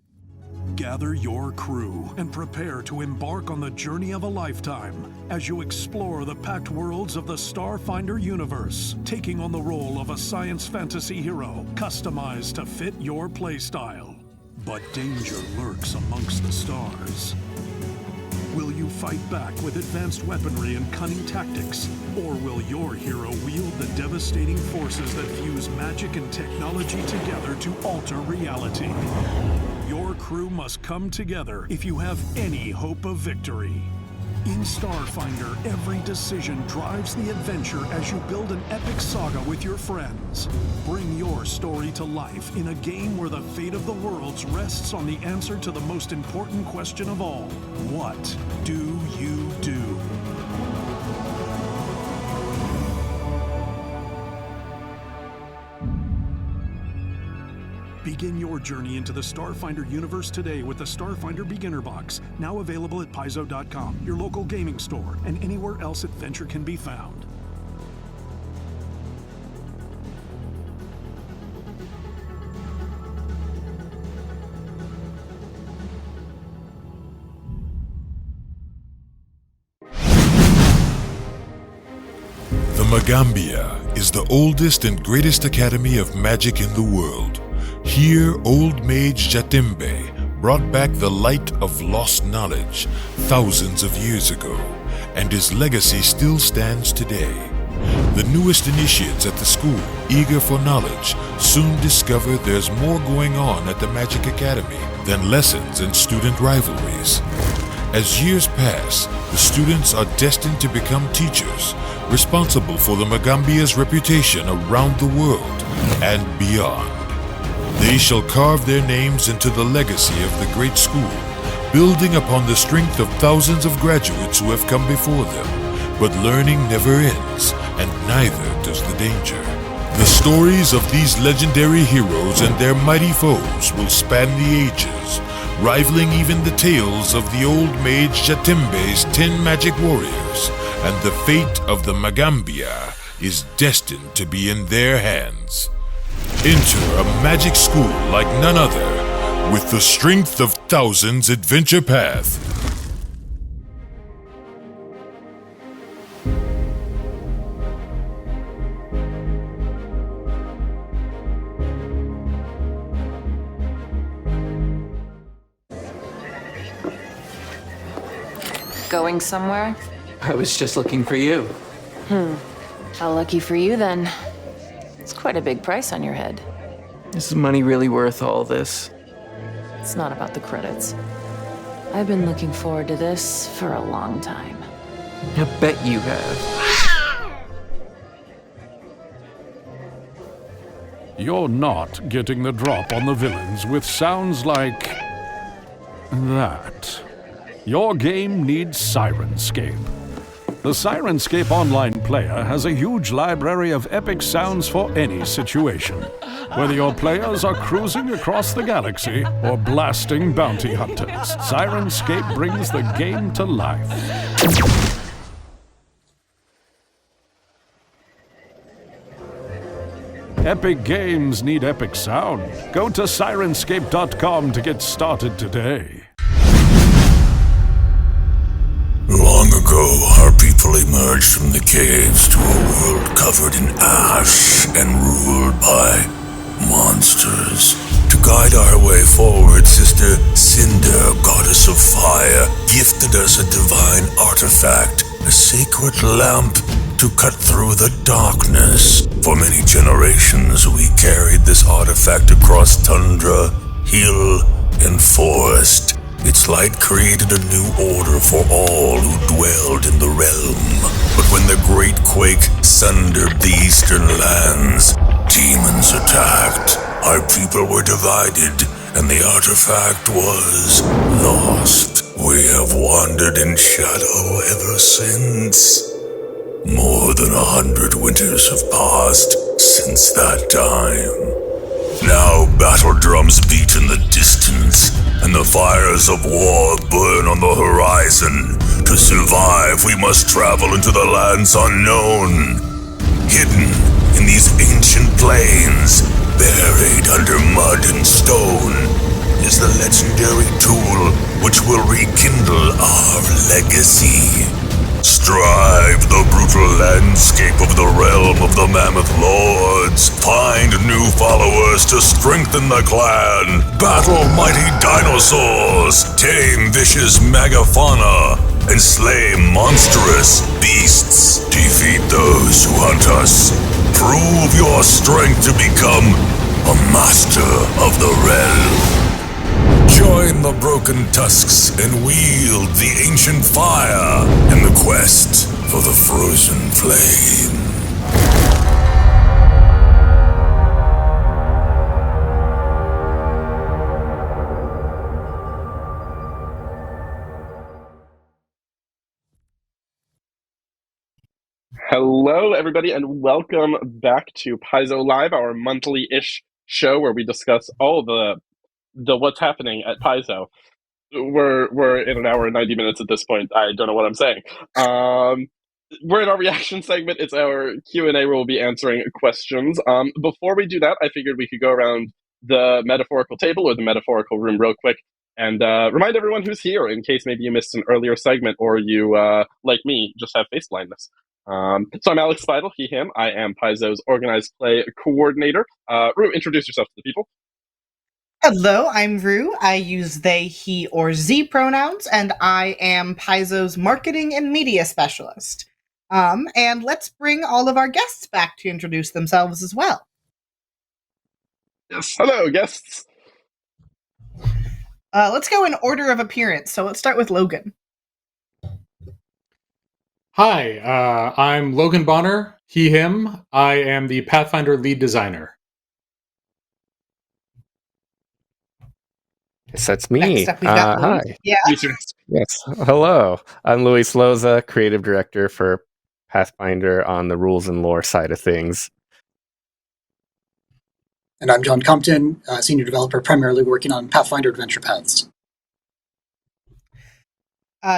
Gather your crew and prepare to embark on the journey of a lifetime as you explore the packed worlds of the Starfinder universe, taking on the role of a science fantasy hero customized to fit your playstyle. But danger lurks amongst the stars. Will you fight back with advanced weaponry and cunning tactics? Or will your hero wield the devastating forces that fuse magic and technology together to alter reality? Your crew must come together if you have any hope of victory. In Starfinder, every decision drives the adventure as you build an epic saga with your friends. Bring your story to life in a game where the fate of the worlds rests on the answer to the most important question of all. What do you do? Begin your journey into the Starfinder universe today with the Starfinder Beginner Box, now available at Paizo.com, your local gaming store, and anywhere else adventure can be found. The Magambia is the oldest and greatest academy of magic in the world. Here, old mage Jatimbe brought back the light of lost knowledge thousands of years ago, and his legacy still stands today. The newest initiates at the school, eager for knowledge, soon discover there's more going on at the Magic Academy than lessons and student rivalries. As years pass, the students are destined to become teachers, responsible for the Magambia's reputation around the world and beyond. They shall carve their names into the legacy of the great school, building upon the strength of thousands of graduates who have come before them. But learning never ends, and neither does the danger. The stories of these legendary heroes and their mighty foes will span the ages, rivaling even the tales of the old mage Jatimbe's 10 magic warriors, and the fate of the Magambia is destined to be in their hands. Enter a magic school like none other, with the strength of thousands adventure path. Going somewhere? I was just looking for you. How lucky for you, then. It's quite a big price on your head. Is money really worth all this? It's not about the credits. I've been looking forward to this for a long time. I bet you have. You're not getting the drop on the villains with sounds like that. Your game needs Sirenscape. The Sirenscape online player has a huge library of epic sounds for any situation. Whether your players are cruising across the galaxy or blasting bounty hunters, Sirenscape brings the game to life. Epic games need epic sound. Go to Sirenscape.com to get started today. Long ago, our people emerged from the caves to a world covered in ash and ruled by monsters. To guide our way forward, Sister Cinder, goddess of fire, gifted us a divine artifact, a sacred lamp to cut through the darkness. For many generations, we carried this artifact across tundra, hill, and forest. Its light created a new order for all who dwelled in the realm. But when the great quake sundered the eastern lands, demons attacked. Our people were divided, and the artifact was lost. We have wandered in shadow ever since. More than 100 winters have passed since that time. Now battle drums beat in the distance, and the fires of war burn on the horizon. To survive, we must travel into the lands unknown. Hidden in these ancient plains, buried under mud and stone, is the legendary tool which will rekindle our legacy. Strive the brutal landscape of the realm of the Mammoth Lords. Find new followers to strengthen the clan. Battle mighty dinosaurs. Tame vicious megafauna. And slay monstrous beasts. Defeat those who hunt us. Prove your strength to become a master of the realm. Join the broken tusks and wield the ancient fire in the quest for the frozen flame. Hello, everybody, and welcome back to Paizo Live, our monthly-ish show where we discuss all the what's happening at Paizo. We're in an hour and 90 minutes at this point. I don't know what I'm saying. We're in our reaction segment. It's our Q&A where we'll be answering questions. Before we do that, I figured we could go around the metaphorical table or the metaphorical room real quick and remind everyone who's here in case maybe you missed an earlier segment or you, like me, just have face blindness. So I'm Alex Speidel, he, him. I am Paizo's organized play coordinator. Rue, introduce yourself to the people. Hello, I'm Rue. I use they, he, or z pronouns, and I am Paizo's marketing and media specialist. And let's bring all of our guests back to introduce themselves as well. Yes, hello, guests. Let's go in order of appearance. So let's start with Logan. Hi, I'm Logan Bonner, he, him. I am the Pathfinder lead designer. Yes, that's me. Next up, we've got Hi. Yeah. Yes. Hello. I'm Luis Loza, creative director for Pathfinder on the rules and lore side of things. And I'm John Compton, senior developer, primarily working on Pathfinder Adventure Paths.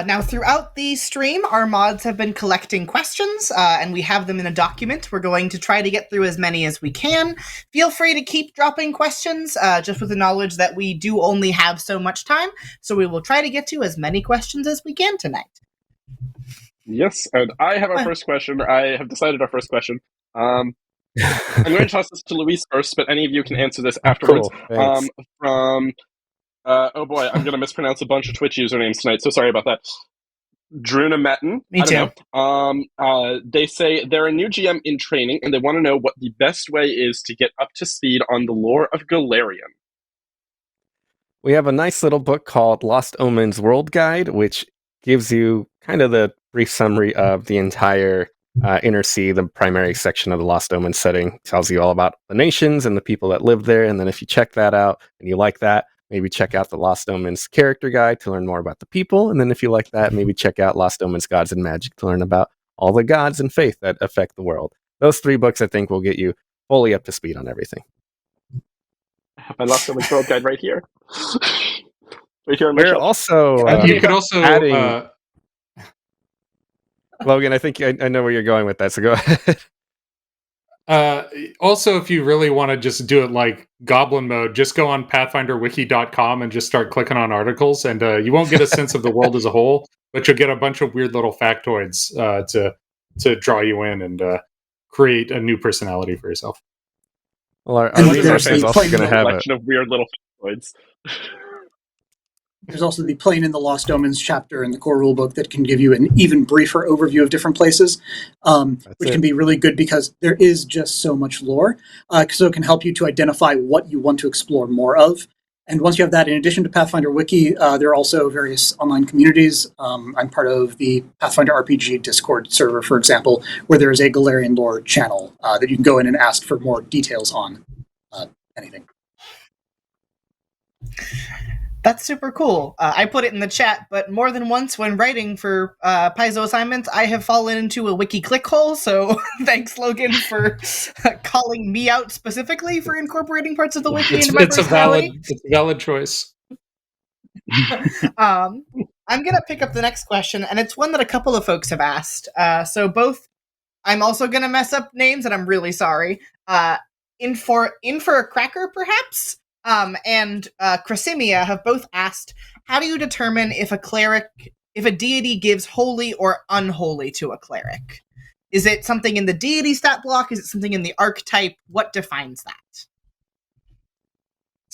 Now, throughout the stream, our mods have been collecting questions, and we have them in a document. We're going to try to get through as many as we can. Feel free to keep dropping questions, just with the knowledge that we do only have so much time, so we will try to get to as many questions as we can tonight. Yes, and I have our first question. I have decided our first question. I'm going to toss this to Luis first, but any of you can answer this afterwards. Cool, oh boy, I'm going to mispronounce a bunch of Twitch usernames tonight, so sorry about that. Druna Metten. Me too. They say they're a new GM in training, and they want to know what the best way is to get up to speed on the lore of Galarian. We have a nice little book called Lost Omens World Guide, which gives you kind of the brief summary of the entire Inner Sea, the primary section of the Lost Omens setting. Tells you all about the nations and the people that live there. And then if you check that out and you like that, maybe check out the Lost Omens character guide to learn more about the people. And then if you like that, maybe check out Lost Omens Gods and Magic to learn about all the gods and faith that affect the world. Those 3 books, I think, will get you fully up to speed on everything. I have my Lost Omens World Guide right here. Right here on my We're shelf. also you could also adding... Logan, I think I know where you're going with that, so go ahead. Also, if you really want to just do it like Goblin mode, just go on PathfinderWiki.com and just start clicking on articles, and you won't get a sense of the world as a whole, but you'll get a bunch of weird little factoids to draw you in and create a new personality for yourself. Well, our research is also going to have a collection of weird little factoids. There's also the Plane in the Lost Omens chapter in the core rulebook that can give you an even briefer overview of different places, which can be really good because there is just so much lore. So it can help you to identify what you want to explore more of. And once you have that, in addition to Pathfinder Wiki, there are also various online communities. I'm part of the Pathfinder RPG Discord server, for example, where there is a Galarian lore channel that you can go in and ask for more details on anything. That's super cool. I put it in the chat, but more than once when writing for Paizo assignments, I have fallen into a wiki click hole, so thanks, Logan, for calling me out specifically for incorporating parts of the wiki into my personality. It's a valid choice. I'm going to pick up the next question, and it's one that a couple of folks have asked. So both, I'm also going to mess up names, and I'm really sorry. In for a Cracker, perhaps? And Krasimia have both asked, how do you determine if a deity gives holy or unholy to a cleric? Is it something in the deity stat block? Is it something in the archetype? What defines that?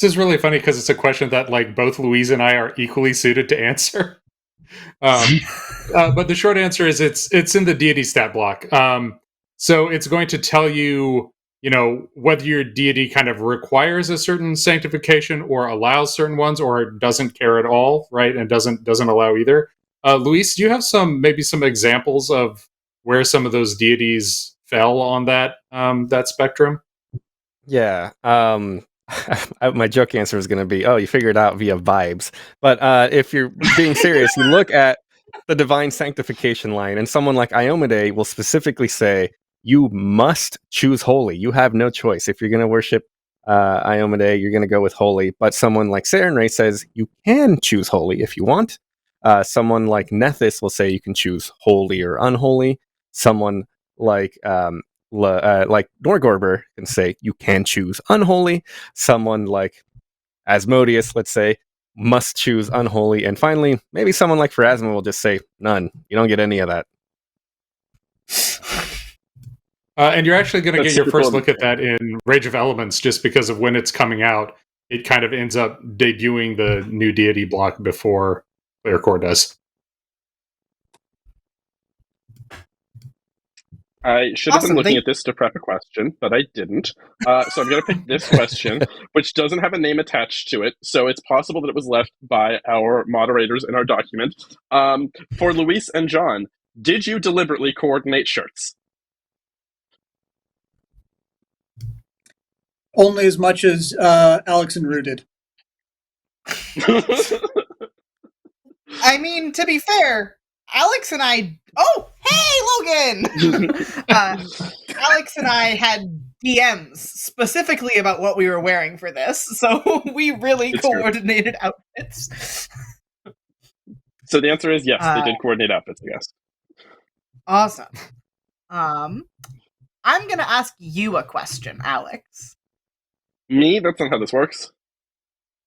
This is really funny because it's a question that like both Louise and I are equally suited to answer. But the short answer is it's in the deity stat block. So it's going to tell you, whether your deity kind of requires a certain sanctification or allows certain ones or doesn't care at all, right? And doesn't allow either. Luis, do you have some examples of where some of those deities fell on that spectrum? Yeah. My joke answer is going to be, you figure it out via vibes. But if you're being serious, you look at the divine sanctification line, and someone like Iomade will specifically say, you must choose holy. You have no choice. If you're going to worship Iomade, you're going to go with holy. But someone like Sarenrae says you can choose holy if you want. Someone like Nethys will say you can choose holy or unholy. Someone like Norgorber can say you can choose unholy. Someone like Asmodeus, let's say, must choose unholy. And finally, maybe someone like Pharasma will just say none. You don't get any of that. And you're actually going to get your first look at that in Rage of Elements, just because of when it's coming out. It kind of ends up debuting the new deity block before Player Core does. I should have been looking at this to prep a question, but I didn't. So I'm going to pick this question, which doesn't have a name attached to it. So it's possible that it was left by our moderators in our document. For Luis and John, did you deliberately coordinate shirts? Only as much as Alex and Rue did. I mean, to be fair, Alex and I... Oh, hey, Logan! Alex and I had DMs specifically about what we were wearing for this, so we really coordinated outfits. So the answer is yes, they did coordinate outfits, I guess. Awesome. I'm going to ask you a question, Alex. Me? That's not how this works.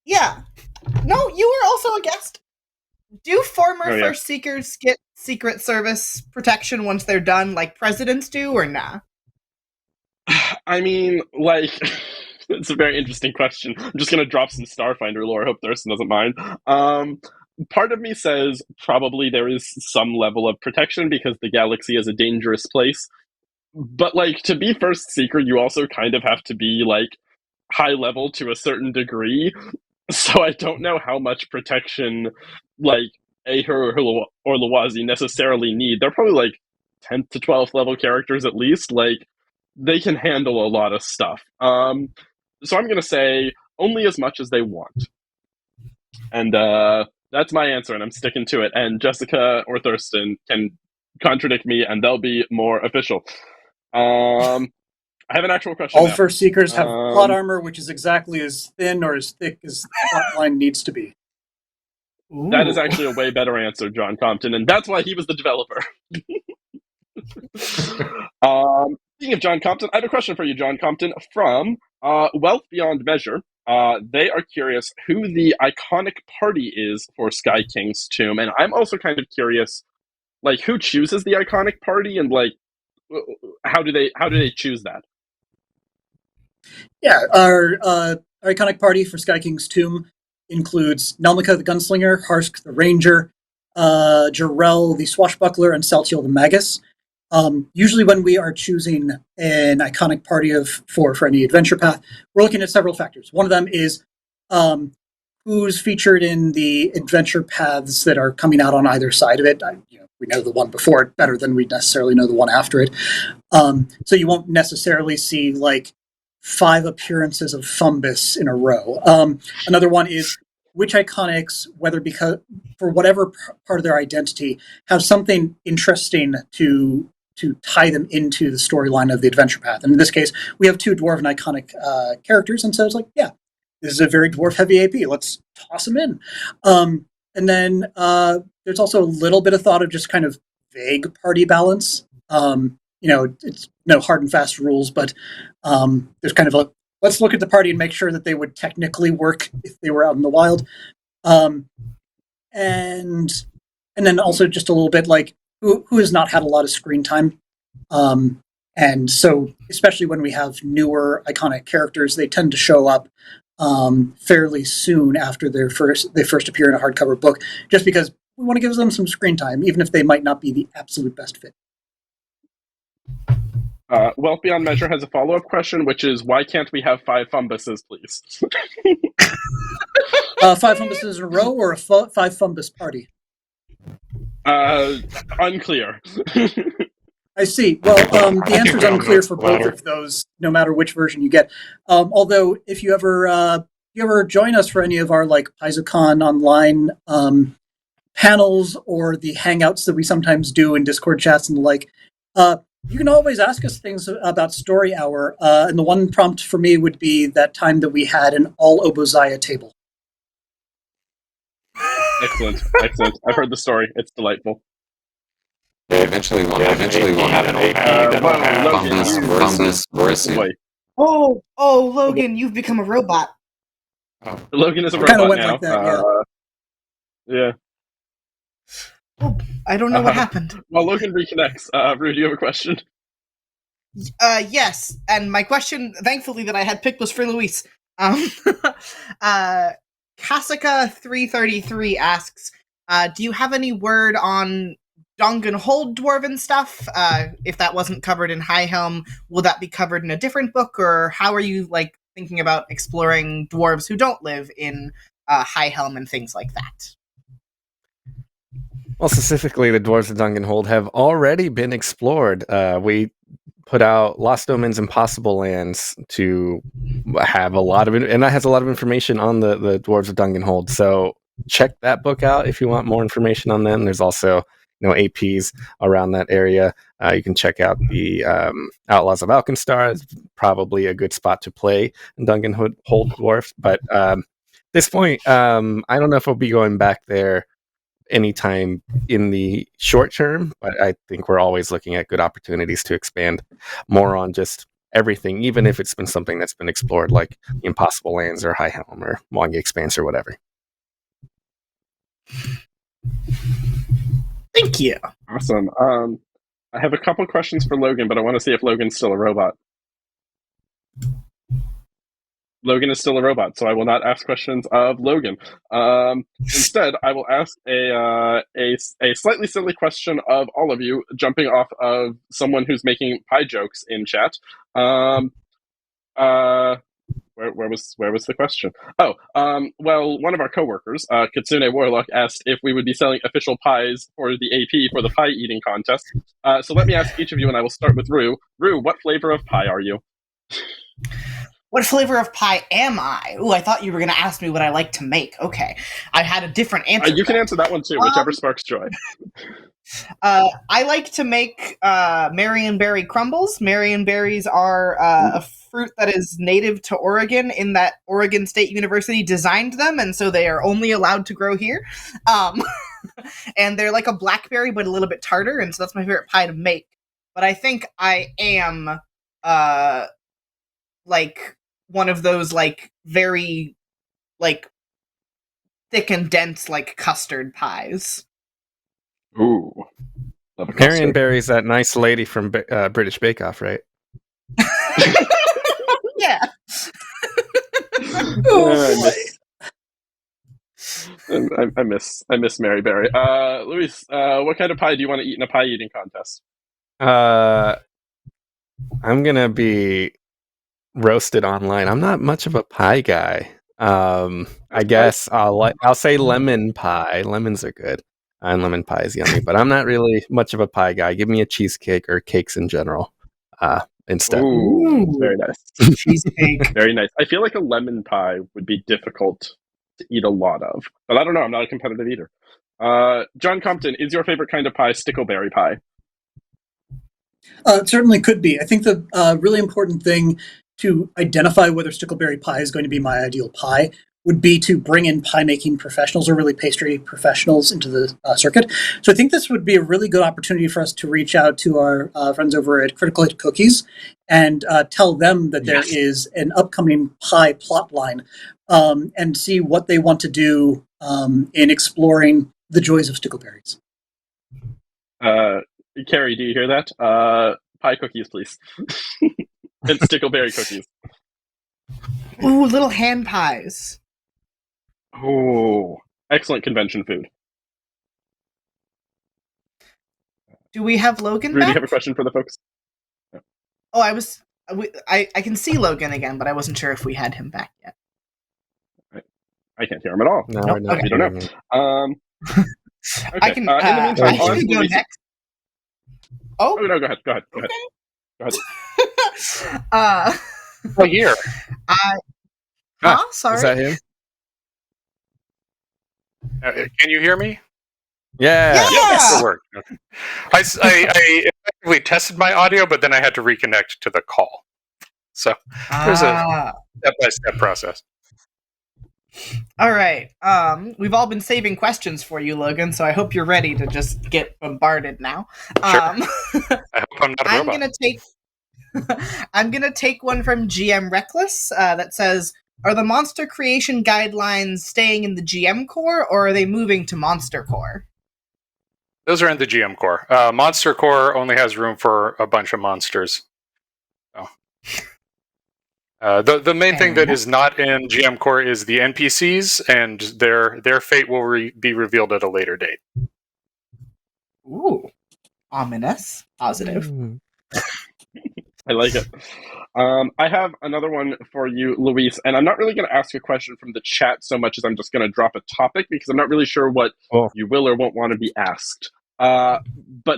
Yeah. No, you were also a guest. Do former First Seekers get Secret Service protection once they're done, like presidents do, or nah? I mean, it's a very interesting question. I'm just going to drop some Starfinder lore. I hope Thurston doesn't mind. part of me says probably there is some level of protection because the galaxy is a dangerous place. But, like, to be first seeker, you also kind of have to be, like, high level to a certain degree. So I don't know how much protection, like, Aher or Lawazi necessarily need. They're probably, like, 10th to 12th level characters at least. Like, they can handle a lot of stuff. So I'm going to say only as much as they want. And that's my answer, and I'm sticking to it. And Jessica or Thurston can contradict me, and they'll be more official. I have an actual question All now. first seekers have plot armor, which is exactly as thin or as thick as the plot line needs to be. That is actually a way better answer, John Compton, and that's why he was the developer. Speaking of John Compton, I have a question for you, John Compton, from Wealth Beyond Measure. They are curious who the iconic party is for Sky King's Tomb, and I'm also kind of curious, like, who chooses the iconic party, and like, how do they choose that? Yeah, our iconic party for Sky King's Tomb includes Nelmika the Gunslinger, Harsk the Ranger, Jarrell the Swashbuckler, and Saltiel the Magus. Usually when we are choosing an iconic party for any adventure path, we're looking at several factors. One of them is who's featured in the adventure paths that are coming out on either side of it. We know the one before it better than we necessarily know the one after it. So you won't necessarily see, like, 5 appearances of Fumbus in a row. Another one is which iconics, whether because for whatever part of their identity, have something interesting to tie them into the storyline of the adventure path. And in this case, we have 2 dwarven iconic characters, and so it's like, yeah, this is a very dwarf-heavy AP. Let's toss them in. And then there's also a little bit of thought of just kind of vague party balance. It's no hard and fast rules, but there's kind of a, let's look at the party and make sure that they would technically work if they were out in the wild. And then also just a little bit like who has not had a lot of screen time. And so especially when we have newer iconic characters, they tend to show up fairly soon after they first appear in a hardcover book, just because we want to give them some screen time, even if they might not be the absolute best fit. Wealth Beyond Measure has a follow-up question, which is, why can't we have 5 Fumbuses, please? 5 Fumbuses in a row, or a 5 Fumbus party? Unclear. I see. Well, the answer is unclear for both of those, no matter which version you get. Although, if you ever join us for any of our, like, PaizoCon online panels or the hangouts that we sometimes do in Discord chats and the like, you can always ask us things about Story Hour. And the one prompt for me would be that time that we had an all Obozaya table. Excellent. I've heard the story. It's delightful. Eventually we'll have an AP that'll have Fumbus versus. Oh, Logan, you've become a robot. Oh. Logan is a robot kind of went now. like that, yeah. Oh, I don't know what happened. Well, Logan reconnects. Rue, do you have a question? Yes, and my question, thankfully, that I had picked was for Luis. Kasika333 asks, do you have any word on Dongenhold dwarven stuff? If that wasn't covered in High Helm, will that be covered in a different book, or how are you, like, thinking about exploring dwarves who don't live in High Helm and things like that? Well, specifically, the Dwarves of Dongenhold have already been explored. We put out Lost Omens Impossible Lands to have a lot of it, and that has a lot of information on the Dwarves of Dongenhold. So check that book out if you want more information on them. There's also APs around that area. You can check out the Outlaws of Alkenstar. It's probably a good spot to play in Dongenhold Dwarfs. But at this point, I don't know if we'll be going back there anytime in the short term, but I think we're always looking at good opportunities to expand more on just everything, even if it's been something that's been explored, like Impossible Lands or High Helm or Wangi Expanse or whatever. Thank you. Awesome. I have a couple questions for Logan, but I want to see if Logan's still a robot. Logan is still a robot, so I will not ask questions of Logan. Instead, I will ask a slightly silly question of all of you, jumping off of someone who's making pie jokes in chat. Where was the question? Oh, well, one of our coworkers, Kitsune Warlock, asked if we would be selling official pies for the AP for the pie eating contest. So let me ask each of you, and I will start with Rue. Rue, what flavor of pie are you? What flavor of pie am I? Ooh, I thought you were going to ask me what I like to make. Okay. I had a different answer. You can answer that one too, whichever sparks joy. I like to make Marionberry crumbles. Marionberries are a fruit that is native to Oregon, in that Oregon State University designed them, and so they are only allowed to grow here. And they're like a blackberry, but a little bit tartar, and so that's my favorite pie to make. But I think I am like one of those like very like thick and dense like custard pies. Ooh. Marionberry's that nice lady from British Bake Off, right? Yeah. I miss Mary Berry. Luis, what kind of pie do you want to eat in a pie eating contest? I'm gonna be roasted online. I'm not much of a pie guy. I guess I'll say lemon pie. Lemons are good, and lemon pie is yummy. But I'm not really much of a pie guy. Give me a cheesecake or cakes in general instead. Ooh, very nice. Cheesecake. Very nice. I feel like a lemon pie would be difficult to eat a lot of, but I don't know. I'm not a competitive eater. John Compton, is your favorite kind of pie stickleberry pie? It certainly could be. I think the really important thing to identify whether stickleberry pie is going to be my ideal pie would be to bring in pie making professionals or really pastry professionals into the circuit. So I think this would be a really good opportunity for us to reach out to our friends over at Critical Hit Cookies and tell them that there is an upcoming pie plot line and see what they want to do in exploring the joys of stickleberries. Carrie, do you hear that? Pie cookies, please. And stickleberry cookies. Ooh, little hand pies. Oh, excellent convention food. Do we have Logan Rue, back? do you have a question for the folks? No. Oh, I can see Logan again, but I wasn't sure if we had him back yet. I can't hear him at all. No, okay. We don't know. Okay. I can. In the meantime, I can go next. Oh no, go ahead. Go ahead. Right here. Sorry. Is that him? Can you hear me? Yeah. Yes, it worked. Okay. I effectively tested my audio, but then I had to reconnect to the call. So there's a step-by-step process. All right. We've all been saving questions for you, Logan, so I hope you're ready to just get bombarded now. Sure. I hope I'm not a robot. I'm gonna take one from GM Reckless that says, are the monster creation guidelines staying in the GM core, or are they moving to Monster Core? Those are in the GM core. Monster core only has room for a bunch of monsters. So. The main thing that is not in GM core is the NPCs, and their fate will be revealed at a later date. Ooh, ominous. Positive. I like it. I have another one for you, Luis, and I'm not really going to ask a question from the chat so much as I'm just going to drop a topic because I'm not really sure what you will or won't want to be asked. But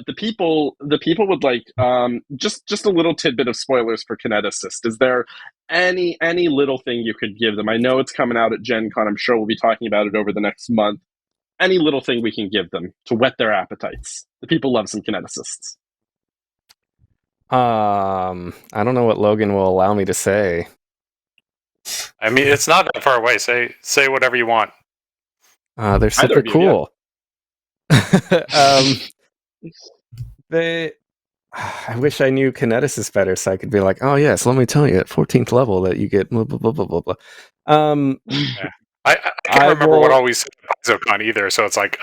the people would like just a little tidbit of spoilers for Kineticist. Is there any little thing you could give them? I know it's coming out at Gen Con. I'm sure we'll be talking about it over the next month. Any little thing we can give them to whet their appetites. The people love some Kineticists. I don't know what Logan will allow me to say. I mean, it's not that far away. Say whatever you want. They're super cool. I wish I knew Kineticist better so I could be like, oh yes, let me tell you, at 14th level that you get blah blah blah blah blah blah. I can't remember what all we said at PaizoCon either, so it's like,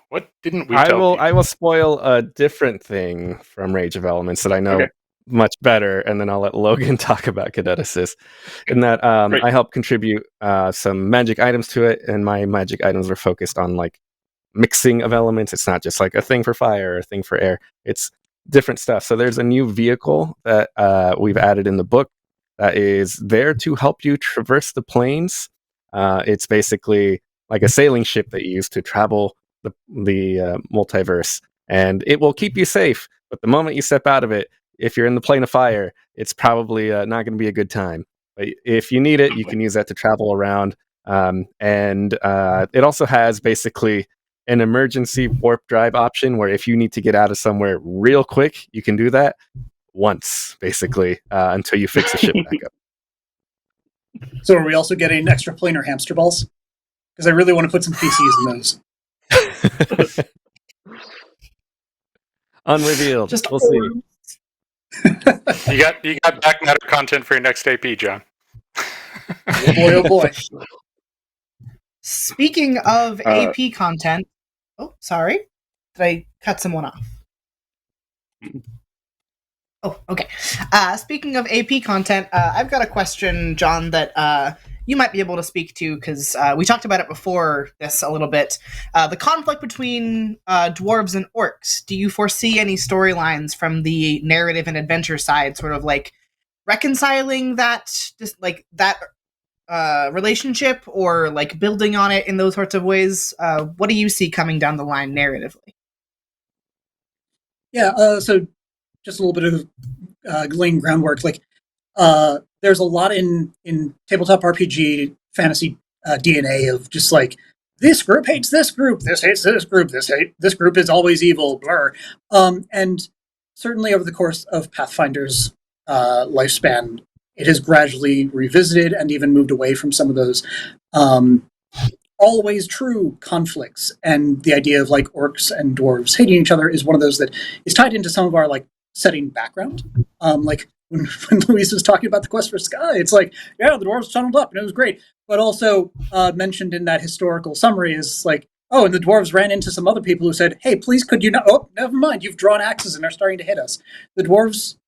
what didn't we tell people? I will spoil a different thing from Rage of Elements that I know much better, and then I'll let Logan talk about Cadeticus. In that, I help contribute some magic items to it, and my magic items are focused on like mixing of elements. It's not just like a thing for fire or a thing for air. It's different stuff. So there's a new vehicle that we've added in the book that is there to help you traverse the planes. It's basically like a sailing ship that you use to travel the multiverse, and it will keep you safe. But the moment you step out of it, if you're in the plane of fire, it's probably not going to be a good time. But if you need it, you can use that to travel around. And it also has basically an emergency warp drive option where if you need to get out of somewhere real quick, you can do that once, basically, until you fix the ship back up. So are we also getting extra planar hamster balls? Because I really want to put some PCs in those. Unrevealed. Just we'll see. You got back matter content for your next AP, John. Oh boy, oh boy. Speaking of AP content, oh, sorry. Did I cut someone off? Oh, okay. Speaking of AP content, I've got a question, John, that you might be able to speak to, because we talked about it before this a little bit. The conflict between dwarves and orcs. Do you foresee any storylines from the narrative and adventure side, sort of like reconciling that, just like that relationship, or like building on it in those sorts of ways? What do you see coming down the line narratively? Yeah, so just a little bit of laying groundwork. Like, there's a lot in tabletop RPG fantasy DNA of just like, this group hates this group, this hates this group, this group is always evil, blur. And certainly over the course of Pathfinder's lifespan, it has gradually revisited and even moved away from some of those always true conflicts. And the idea of like orcs and dwarves hating each other is one of those that is tied into some of our like setting background. Like when Louise was talking about the quest for Sky, it's like, yeah, the dwarves tunneled up and it was great. But also mentioned in that historical summary is like, oh, and the dwarves ran into some other people who said, hey, please could you not, oh, never mind, you've drawn axes and are starting to hit us. The dwarves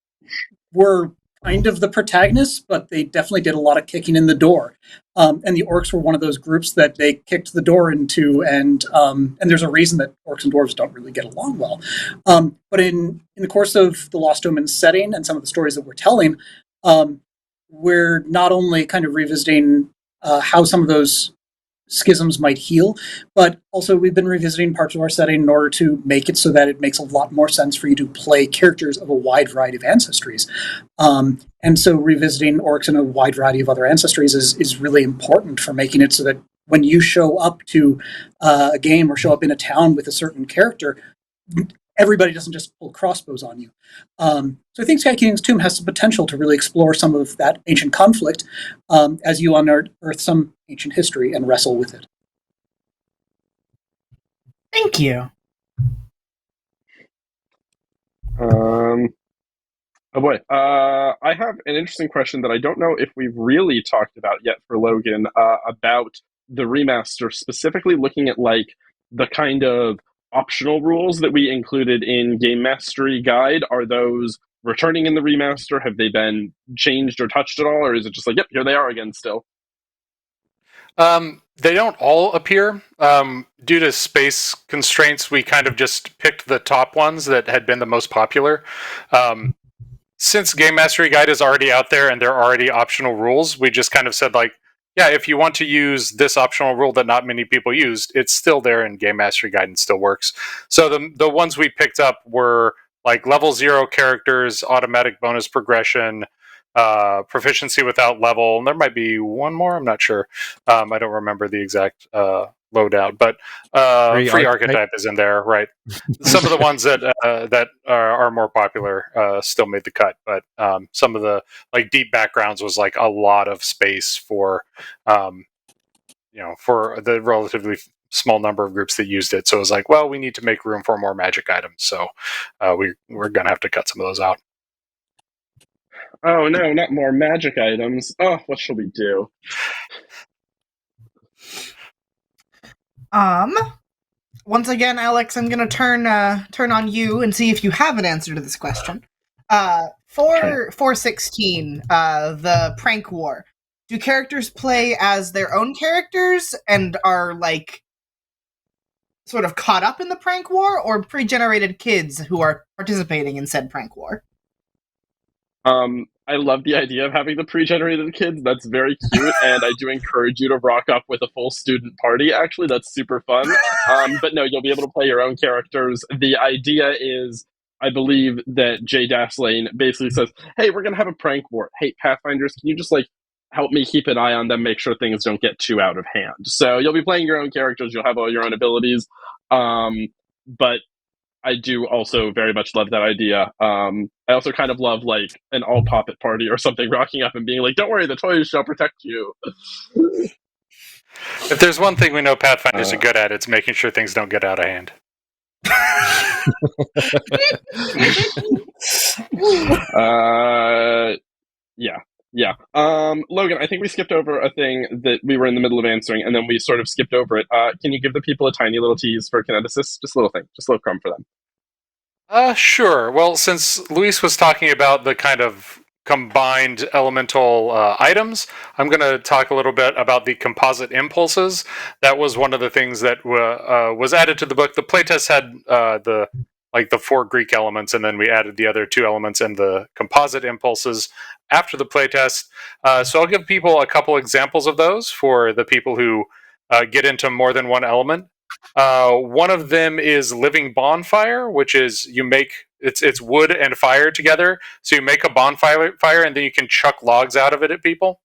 were kind of the protagonists, but they definitely did a lot of kicking in the door. And the orcs were one of those groups that they kicked the door into, and there's a reason that orcs and dwarves don't really get along well. But in the course of the Lost Omens setting and some of the stories that we're telling, we're not only kind of revisiting how some of those schisms might heal, but also we've been revisiting parts of our setting in order to make it so that it makes a lot more sense for you to play characters of a wide variety of ancestries. And so revisiting orcs and a wide variety of other ancestries is really important for making it so that when you show up to a game or show up in a town with a certain character, everybody doesn't just pull crossbows on you. So I think Sky King's Tomb has the potential to really explore some of that ancient conflict as you unearth some ancient history and wrestle with it. Thank you. Oh boy. I have an interesting question that I don't know if we've really talked about yet for Logan, about the remaster, specifically looking at like the kind of optional rules that we included in Game Mastery Guide. Are those returning in the remaster? Have they been changed or touched at all? Or is it just like, yep, here they are again still? They don't all appear. Due to space constraints, we kind of just picked the top ones that had been the most popular. Since Game Mastery Guide is already out there and there are already optional rules, we just kind of said like, yeah, if you want to use this optional rule that not many people used, it's still there in Game Mastery Guide and still works. So the ones we picked up were like level 0 characters, automatic bonus progression, proficiency without level. And there might be one more, I'm not sure. I don't remember the exact loadout, but free archetype is in there, right? Some of the ones that are more popular still made the cut, but some of the like deep backgrounds was like a lot of space for for the relatively small number of groups that used it. So it was like, well, we need to make room for more magic items, so we're gonna have to cut some of those out. Oh no, not more magic items. Oh, what shall we do? Once again, Alex, I'm going to turn on you and see if you have an answer to this question. For 416, the prank war, do characters play as their own characters and are like sort of caught up in the prank war, or pre-generated kids who are participating in said prank war? I love the idea of having the pre-generated kids. That's very cute, and I do encourage you to rock up with a full student party. Actually, that's super fun. But no, you'll be able to play your own characters. The idea is, I believe that Jay Dashlane basically says, "Hey, we're gonna have a prank war. Hey, Pathfinders, can you just like help me keep an eye on them, make sure things don't get too out of hand?" So you'll be playing your own characters. You'll have all your own abilities. But I do also very much love that idea. I also kind of love like an all poppet party or something rocking up and being like, "Don't worry, the toys shall protect you." If there's one thing we know Pathfinders are good at, it's making sure things don't get out of hand. Yeah. Logan, I think we skipped over a thing that we were in the middle of answering, and then we sort of skipped over it. Can you give the people a tiny little tease for Kineticist? Just a little thing, just a little crumb for them. Sure. Well, since Luis was talking about the kind of combined elemental items, I'm going to talk a little bit about the composite impulses. That was one of the things that was added to the book. The playtest had the 4 Greek elements, and then we added the other 2 elements and the composite impulses after the playtest. So I'll give people a couple examples of those for the people who get into more than one element. One of them is living bonfire, which is you make it's wood and fire together. So you make a bonfire and then you can chuck logs out of it at people.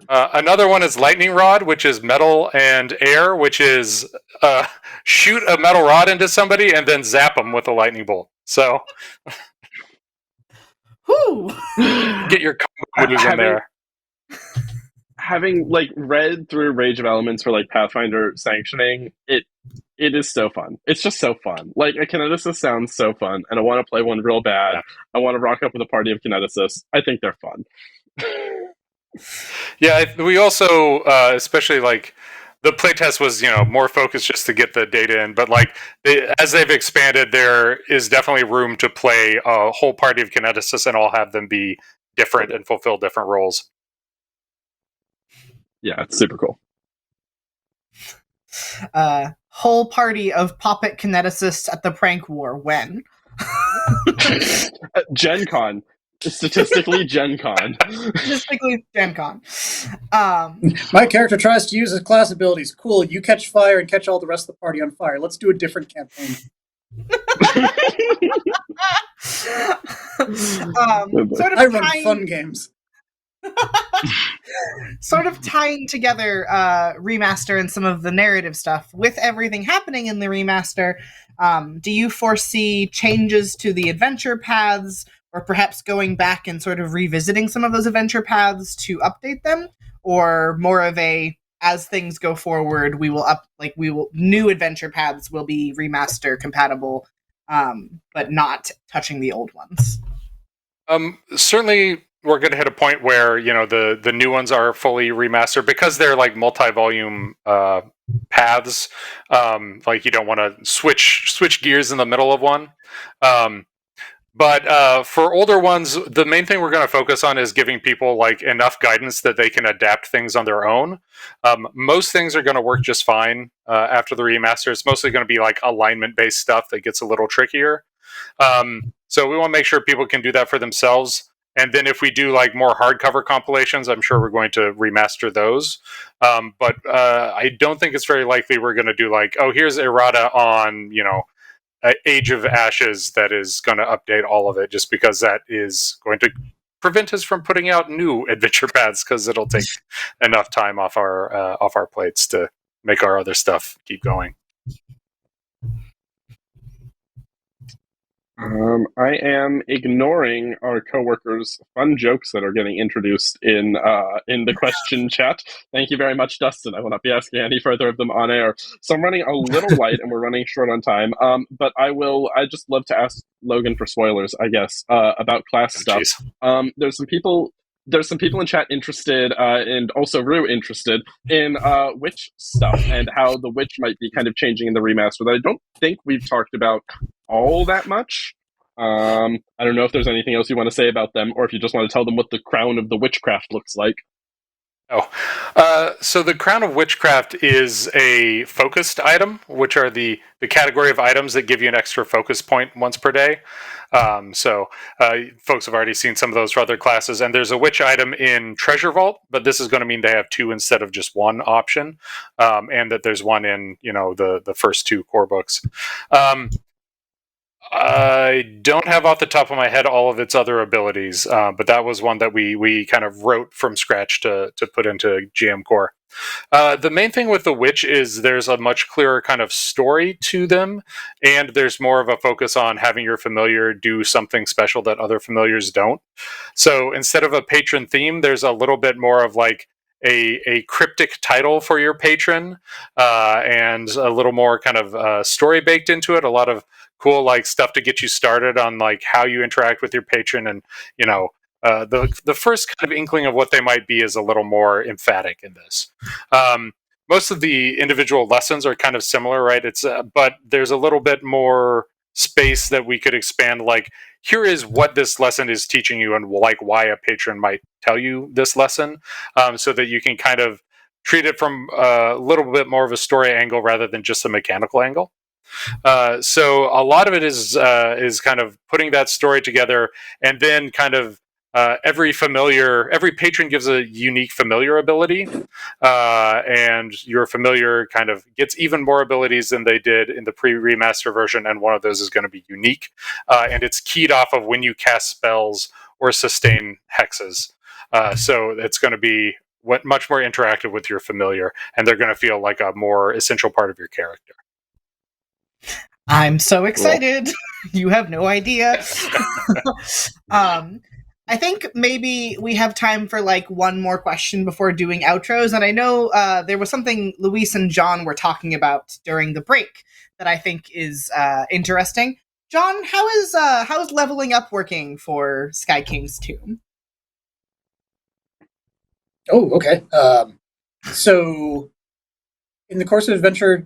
Another one is lightning rod, which is metal and air, which is shoot a metal rod into somebody and then zap them with a lightning bolt. So get your combo moves in there. Having like read through Rage of Elements for like Pathfinder sanctioning, it is so fun. It's just so fun. Like a Kineticist sounds so fun, and I want to play one real bad. Yeah. I want to rock up with a party of Kineticists. I think they're fun. Yeah, we also, especially like the playtest was, more focused just to get the data in, but like as they've expanded, there is definitely room to play a whole party of Kineticists and all have them be different and fulfill different roles. Yeah, it's super cool. Whole party of poppet Kineticists at the prank war. When? Gen Con. Statistically, Gen Con. Statistically, Gen Con. My character tries to use his class abilities. Cool, you catch fire and catch all the rest of the party on fire. Let's do a different campaign. I run fun games. Sort of tying together remaster and some of the narrative stuff with everything happening in the remaster, do you foresee changes to the adventure paths, or perhaps going back and sort of revisiting some of those adventure paths to update them, or more of a as things go forward new adventure paths will be remaster compatible, but not touching the old ones? Certainly we're going to hit a point where the new ones are fully remastered because they're like multi-volume paths. Like you don't want to switch gears in the middle of one. But for older ones, the main thing we're going to focus on is giving people like enough guidance that they can adapt things on their own. Most things are going to work just fine after the remaster. It's mostly going to be like alignment-based stuff that gets a little trickier. So we want to make sure people can do that for themselves. And then if we do like more hardcover compilations, I'm sure we're going to remaster those. But I don't think it's very likely we're going to do like, oh, here's errata on, Age of Ashes that is going to update all of it, just because that is going to prevent us from putting out new adventure paths because it'll take enough time off our plates to make our other stuff keep going. I am ignoring our coworkers' fun jokes that are getting introduced in the question chat. Thank you very much, Dustin. I will not be asking any further of them on air. So I'm running a little light, and we're running short on time. But I just love to ask Logan for spoilers, I guess, about class stuff. Geez. There's some people there's some people in chat interested, and also Rue interested in witch stuff and how the witch might be kind of changing in the remaster that I don't think we've talked about all that much. I don't know if there's anything else you want to say about them, or if you just want to tell them what the crown of the witchcraft looks like. So the Crown of Witchcraft is a focused item, which are the category of items that give you an extra focus point once per day. Folks have already seen some of those for other classes, and there's a witch item in Treasure Vault, but this is going to mean they have two instead of just one option, and that there's one in the first two core books. I don't have off the top of my head all of its other abilities, but that was one that we kind of wrote from scratch to put into GM Core. The main thing with the Witch is there's a much clearer kind of story to them, and there's more of a focus on having your familiar do something special that other familiars don't. So instead of a patron theme, there's a little bit more of like a cryptic title for your patron, and a little more kind of story baked into it. A lot of cool like stuff to get you started on like how you interact with your patron, and the first kind of inkling of what they might be is a little more emphatic in this. Most of the individual lessons are kind of similar, right? But there's a little bit more space that we could expand. Like, here is what this lesson is teaching you, and like why a patron might tell you this lesson, so that you can kind of treat it from a little bit more of a story angle rather than just a mechanical angle. So a lot of it is kind of putting that story together, and then kind of every patron gives a unique familiar ability, and your familiar kind of gets even more abilities than they did in the pre-remaster version, and one of those is going to be unique, and it's keyed off of when you cast spells or sustain hexes. So it's going to be much more interactive with your familiar, and they're going to feel like a more essential part of your character. I'm so excited. Cool. You have no idea. I think maybe we have time for like one more question before doing outros. And I know there was something Luis and John were talking about during the break that I think is interesting. John, how is leveling up working for Sky King's Tomb? Oh, okay. So in the course of adventure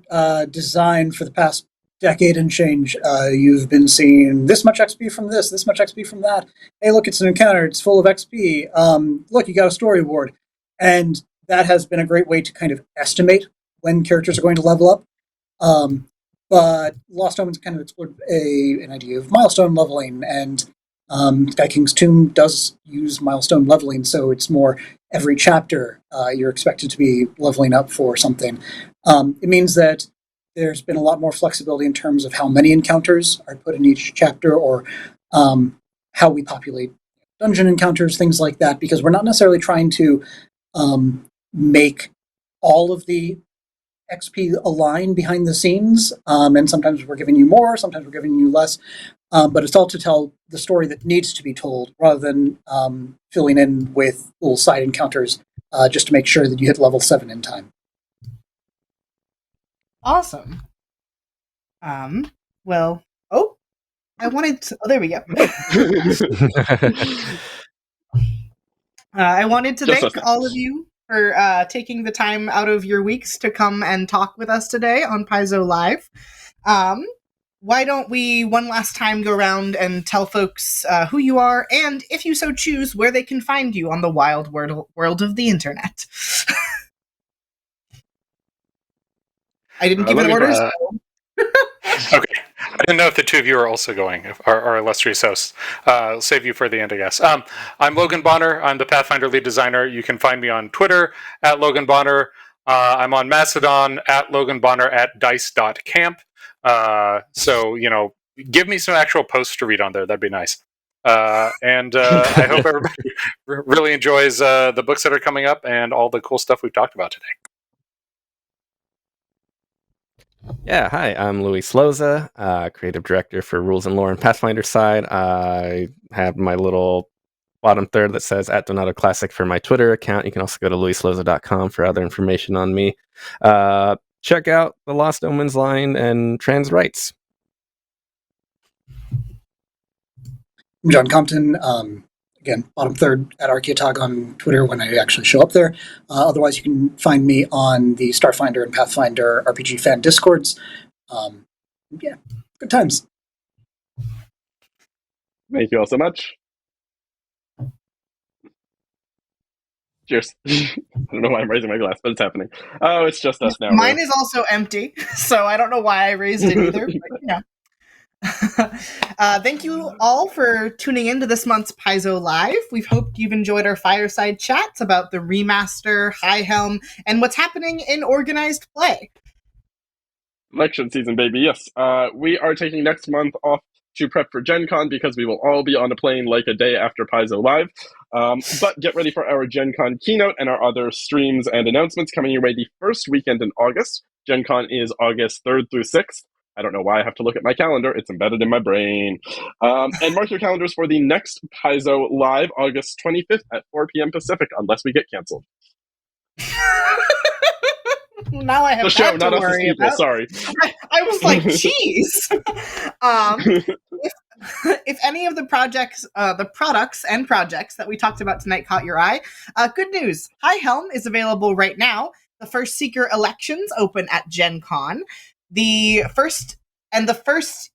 design for the past decade and change, you've been seeing this much XP from this much XP from that. Hey, look, it's an encounter. It's full of XP. Look, you got a story award. And that has been a great way to kind of estimate when characters are going to level up. But Lost Omens kind of explored an idea of milestone leveling, and Sky King's Tomb does use milestone leveling, so it's more every chapter you're expected to be leveling up for something. It means that there's been a lot more flexibility in terms of how many encounters are put in each chapter, or how we populate dungeon encounters, things like that, because we're not necessarily trying to make all of the XP align behind the scenes, and sometimes we're giving you more, sometimes we're giving you less, but it's all to tell the story that needs to be told, rather than filling in with little side encounters just to make sure that you hit level 7 in time. Awesome. Well, I wanted to, there we go. I wanted to thank all of you for taking the time out of your weeks to come and talk with us today on Paizo Live. Why don't we one last time go around and tell folks who you are, and if you so choose, where they can find you on the wild world of the internet. I didn't give it orders. Okay. I didn't know if the two of you are also going, our illustrious hosts. I'll save you for the end, I guess. I'm Logan Bonner. I'm the Pathfinder lead designer. You can find me on Twitter at Logan Bonner. I'm on Mastodon at Logan Bonner at dice.camp. So, give me some actual posts to read on there. That'd be nice. And I hope everybody really enjoys the books that are coming up and all the cool stuff we've talked about today. Yeah, hi, I'm Luis Loza, creative director for Rules and Lore and Pathfinder side. I have my little bottom third that says @Donato Classic for my Twitter account. You can also go to luisloza.com for other information on me. Check out the Lost Omens line and trans rights. I'm John Compton. again, bottom third at Archaeotog on Twitter when I actually show up there. Otherwise, you can find me on the Starfinder and Pathfinder RPG fan Discords. Yeah, good times. Thank you all so much. Cheers. I don't know why I'm raising my glass, but it's happening. Oh, it's just us now. Mine Rue. is also empty, so I don't know why I raised it either. But, thank you all for tuning in to this month's Paizo Live. We've hoped you've enjoyed our fireside chats about the remaster, High Helm, and what's happening in organized play. Election season, baby. Yes. We are taking next month off to prep for Gen Con because we will all be on a plane like a day after Paizo Live. But get ready for our Gen Con keynote and our other streams and announcements coming your way the first weekend in August. Gen Con is August 3rd through 6th. I don't know why I have to look at my calendar. It's embedded in my brain. And mark your calendars for the next Paizo Live, August 25th at 4 p.m. Pacific, unless we get canceled. Now I have the show, that not to us as worry people. about. Sorry. I was like, geez. If any of the products and projects that we talked about tonight caught your eye, good news. High Helm is available right now. The first Seeker elections open at Gen Con. The first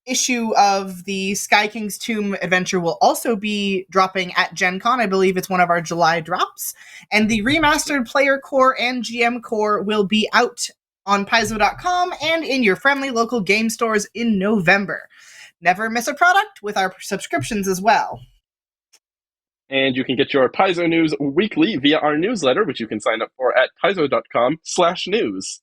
issue of the Sky King's Tomb adventure will also be dropping at Gen Con. I believe it's one of our July drops. And the remastered player core and GM core will be out on Paizo.com and in your friendly local game stores in November. Never miss a product with our subscriptions as well. And you can get your Paizo news weekly via our newsletter, which you can sign up for at paizo.com/news.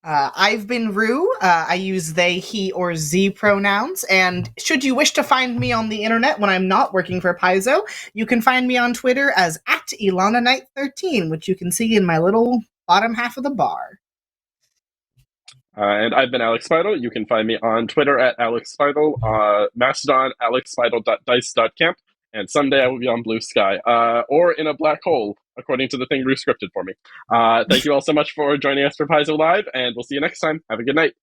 I've been Rue. I use they, he, or z pronouns. And should you wish to find me on the internet when I'm not working for Paizo, you can find me on Twitter as @IlanaKnight13, which you can see in my little bottom half of the bar. And I've been Alex Speidel. You can find me on Twitter at Alex Speidel, Mastodon, alexspeidel.dice.camp, and someday I will be on Blue Sky, or in a black hole, according to the thing Rue scripted for me. Thank you all so much for joining us for Paizo Live, and we'll see you next time. Have a good night.